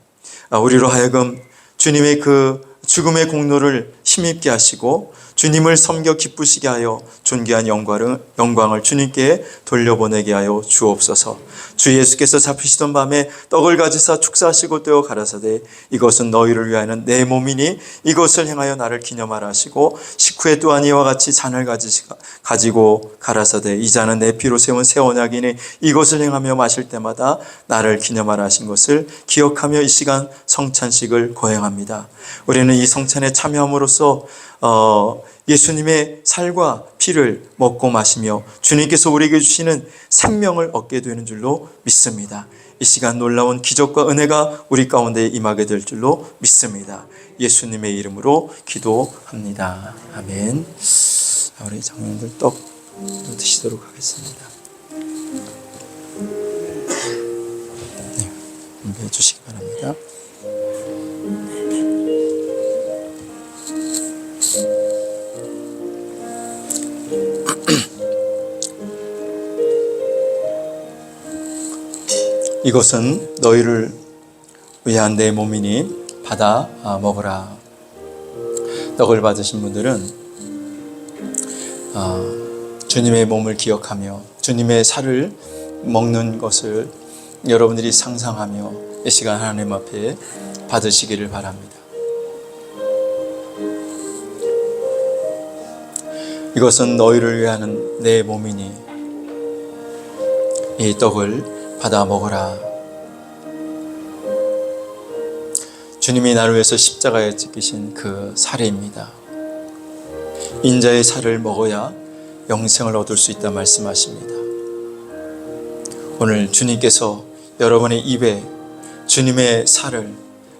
우리로 하여금 주님의 그 죽음의 공로를 힘입게 하시고 주님을 섬겨 기쁘시게 하여 존귀한 영광을 주님께 돌려보내게 하여 주옵소서. 주 예수께서 잡히시던 밤에 떡을 가지사 축사하시고 떼어 가라사대 이것은 너희를 위하여는 내 몸이니 이것을 행하여 나를 기념하라 하시고 식후에 또한 이와 같이 잔을 가지고 가라사대 이 잔은 내 피로 세운 새 언약이니 이것을 행하며 마실 때마다 나를 기념하라 하신 것을 기억하며 이 시간 성찬식을 거행합니다. 우리는 이 성찬에 참여함으로써 예수님의 살과 피를 먹고 마시며 주님께서 우리에게 주시는 생명을 얻게 되는 줄로 믿습니다. 이 시간 놀라운 기적과 은혜가 우리 가운데 임하게 될 줄로 믿습니다. 예수님의 이름으로 기도합니다. 아멘. 우리 장로님들 떡 드시도록 하겠습니다. 네, 준비해 주시기 바랍니다. 이것은 너희를 위한 내 몸이니 받아 먹으라. 떡을 받으신 분들은 주님의 몸을 기억하며 주님의 살을 먹는 것을 여러분들이 상상하며 이 시간 하나님 앞에 받으시기를 바랍니다. 이것은 너희를 위한 내 몸이니 이 떡을 받아 먹어라. 주님이 나를 위해서 십자가에 찍히신 그 살입니다. 인자의 살을 먹어야 영생을 얻을 수 있다 말씀하십니다. 오늘 주님께서 여러분의 입에 주님의 살을,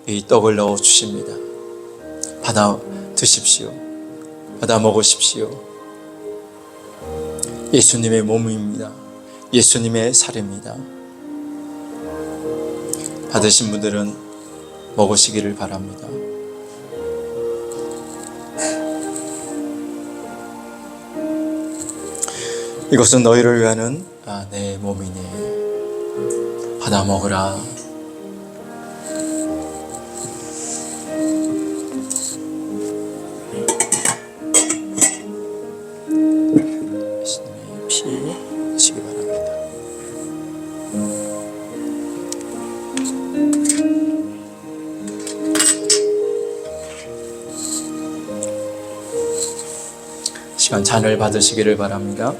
이 떡을 넣어 주십니다. 받아 드십시오. 받아 먹으십시오. 예수님의 몸입니다. 예수님의 살입니다. 받으신 분들은 먹으시기를 바랍니다. 이것은 너희를 위하는 내 몸이니 받아 먹으라. 예수님의 피 드시기 바랍니다. 시간 잔을 받으시기를 바랍니다.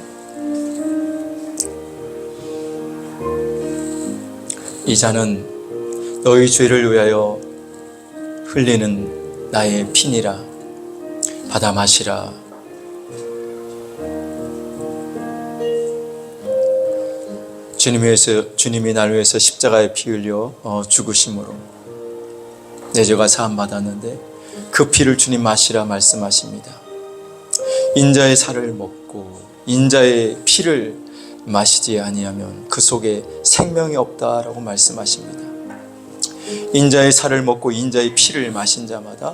이 잔은 너희 죄를 위하여 흘리는 나의 피니라. 받아 마시라. 주님이 나를 위해서 십자가에 피 흘려 죽으심으로 내 죄가 사함 받았는데 그 피를 주님 마시라 말씀하십니다. 인자의 살을 먹고 인자의 피를 마시지 아니하면 그 속에 생명이 없다라고 말씀하십니다. 인자의 살을 먹고 인자의 피를 마신 자마다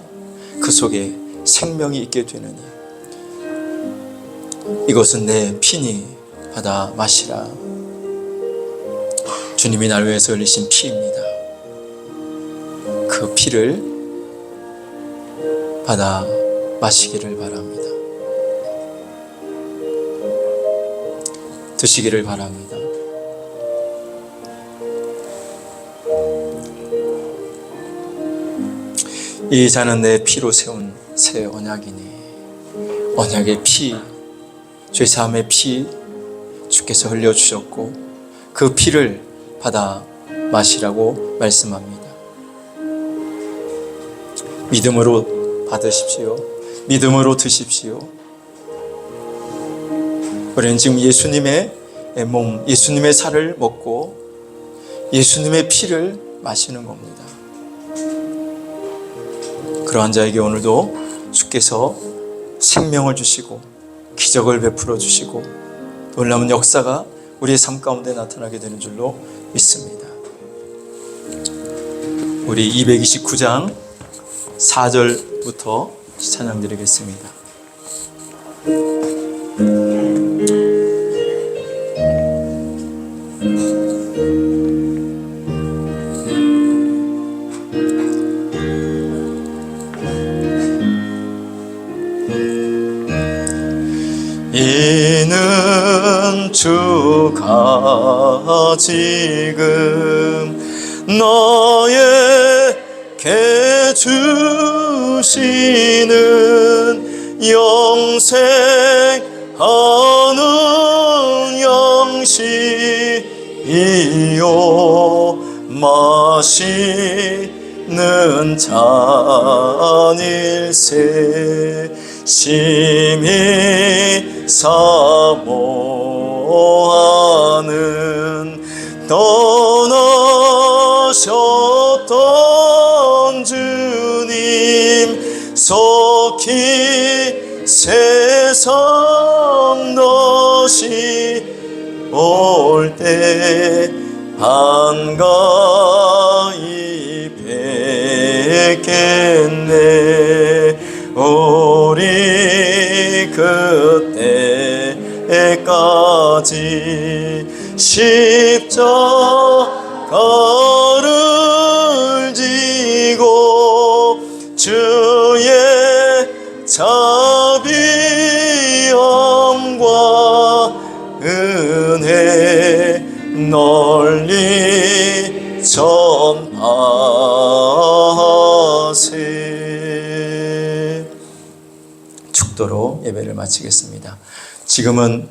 그 속에 생명이 있게 되느니 이것은 내 피니 받아 마시라. 주님이 나를 위해서 흘리신 피입니다. 그 피를 받아 마시기를 바랍니다. 드시기를 바랍니다. 이 잔은 내 피로 세운 새 언약이니 언약의 피, 죄사함의 피 주께서 흘려주셨고 그 피를 받아 마시라고 말씀합니다. 믿음으로 받으십시오. 믿음으로 드십시오. 우리는 지금 예수님의 몸, 예수님의 살을 먹고 예수님의 피를 마시는 겁니다. 그러한 자에게 오늘도 주께서 생명을 주시고 기적을 베풀어 주시고 놀라운 역사가 우리의 삶 가운데 나타나게 되는 줄로 믿습니다. 우리 229장 4절부터 찬양 드리겠습니다. 주가 지금 너에게 주시는 영생하는 양식이요 마시는 잔일세 심히 사모하는 떠나셨던 주님 속히 세상 다시 올 때 한가히 뵙겠네 우리 그때까지 십자가를 지고 주의 자비함과 은혜 널리 전하세. 축도로 예배를 마치겠습니다. 지금은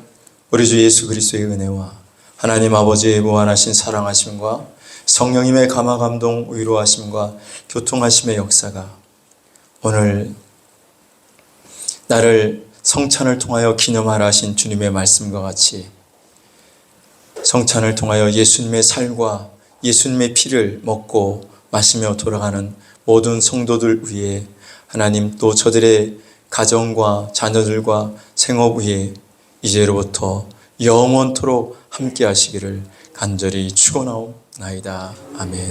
우리 주 예수 그리스도의 은혜와 하나님 아버지의 무한하신 사랑하심과 성령님의 감화 감동 위로하심과 교통하심의 역사가 오늘 나를 성찬을 통하여 기념하라 하신 주님의 말씀과 같이 성찬을 통하여 예수님의 살과 예수님의 피를 먹고 마시며 돌아가는 모든 성도들 위해 하나님 또 저들의 가정과 자녀들과 생업 위에 이제로부터 영원토록 함께 하시기를 간절히 축원하옵나이다. 아멘.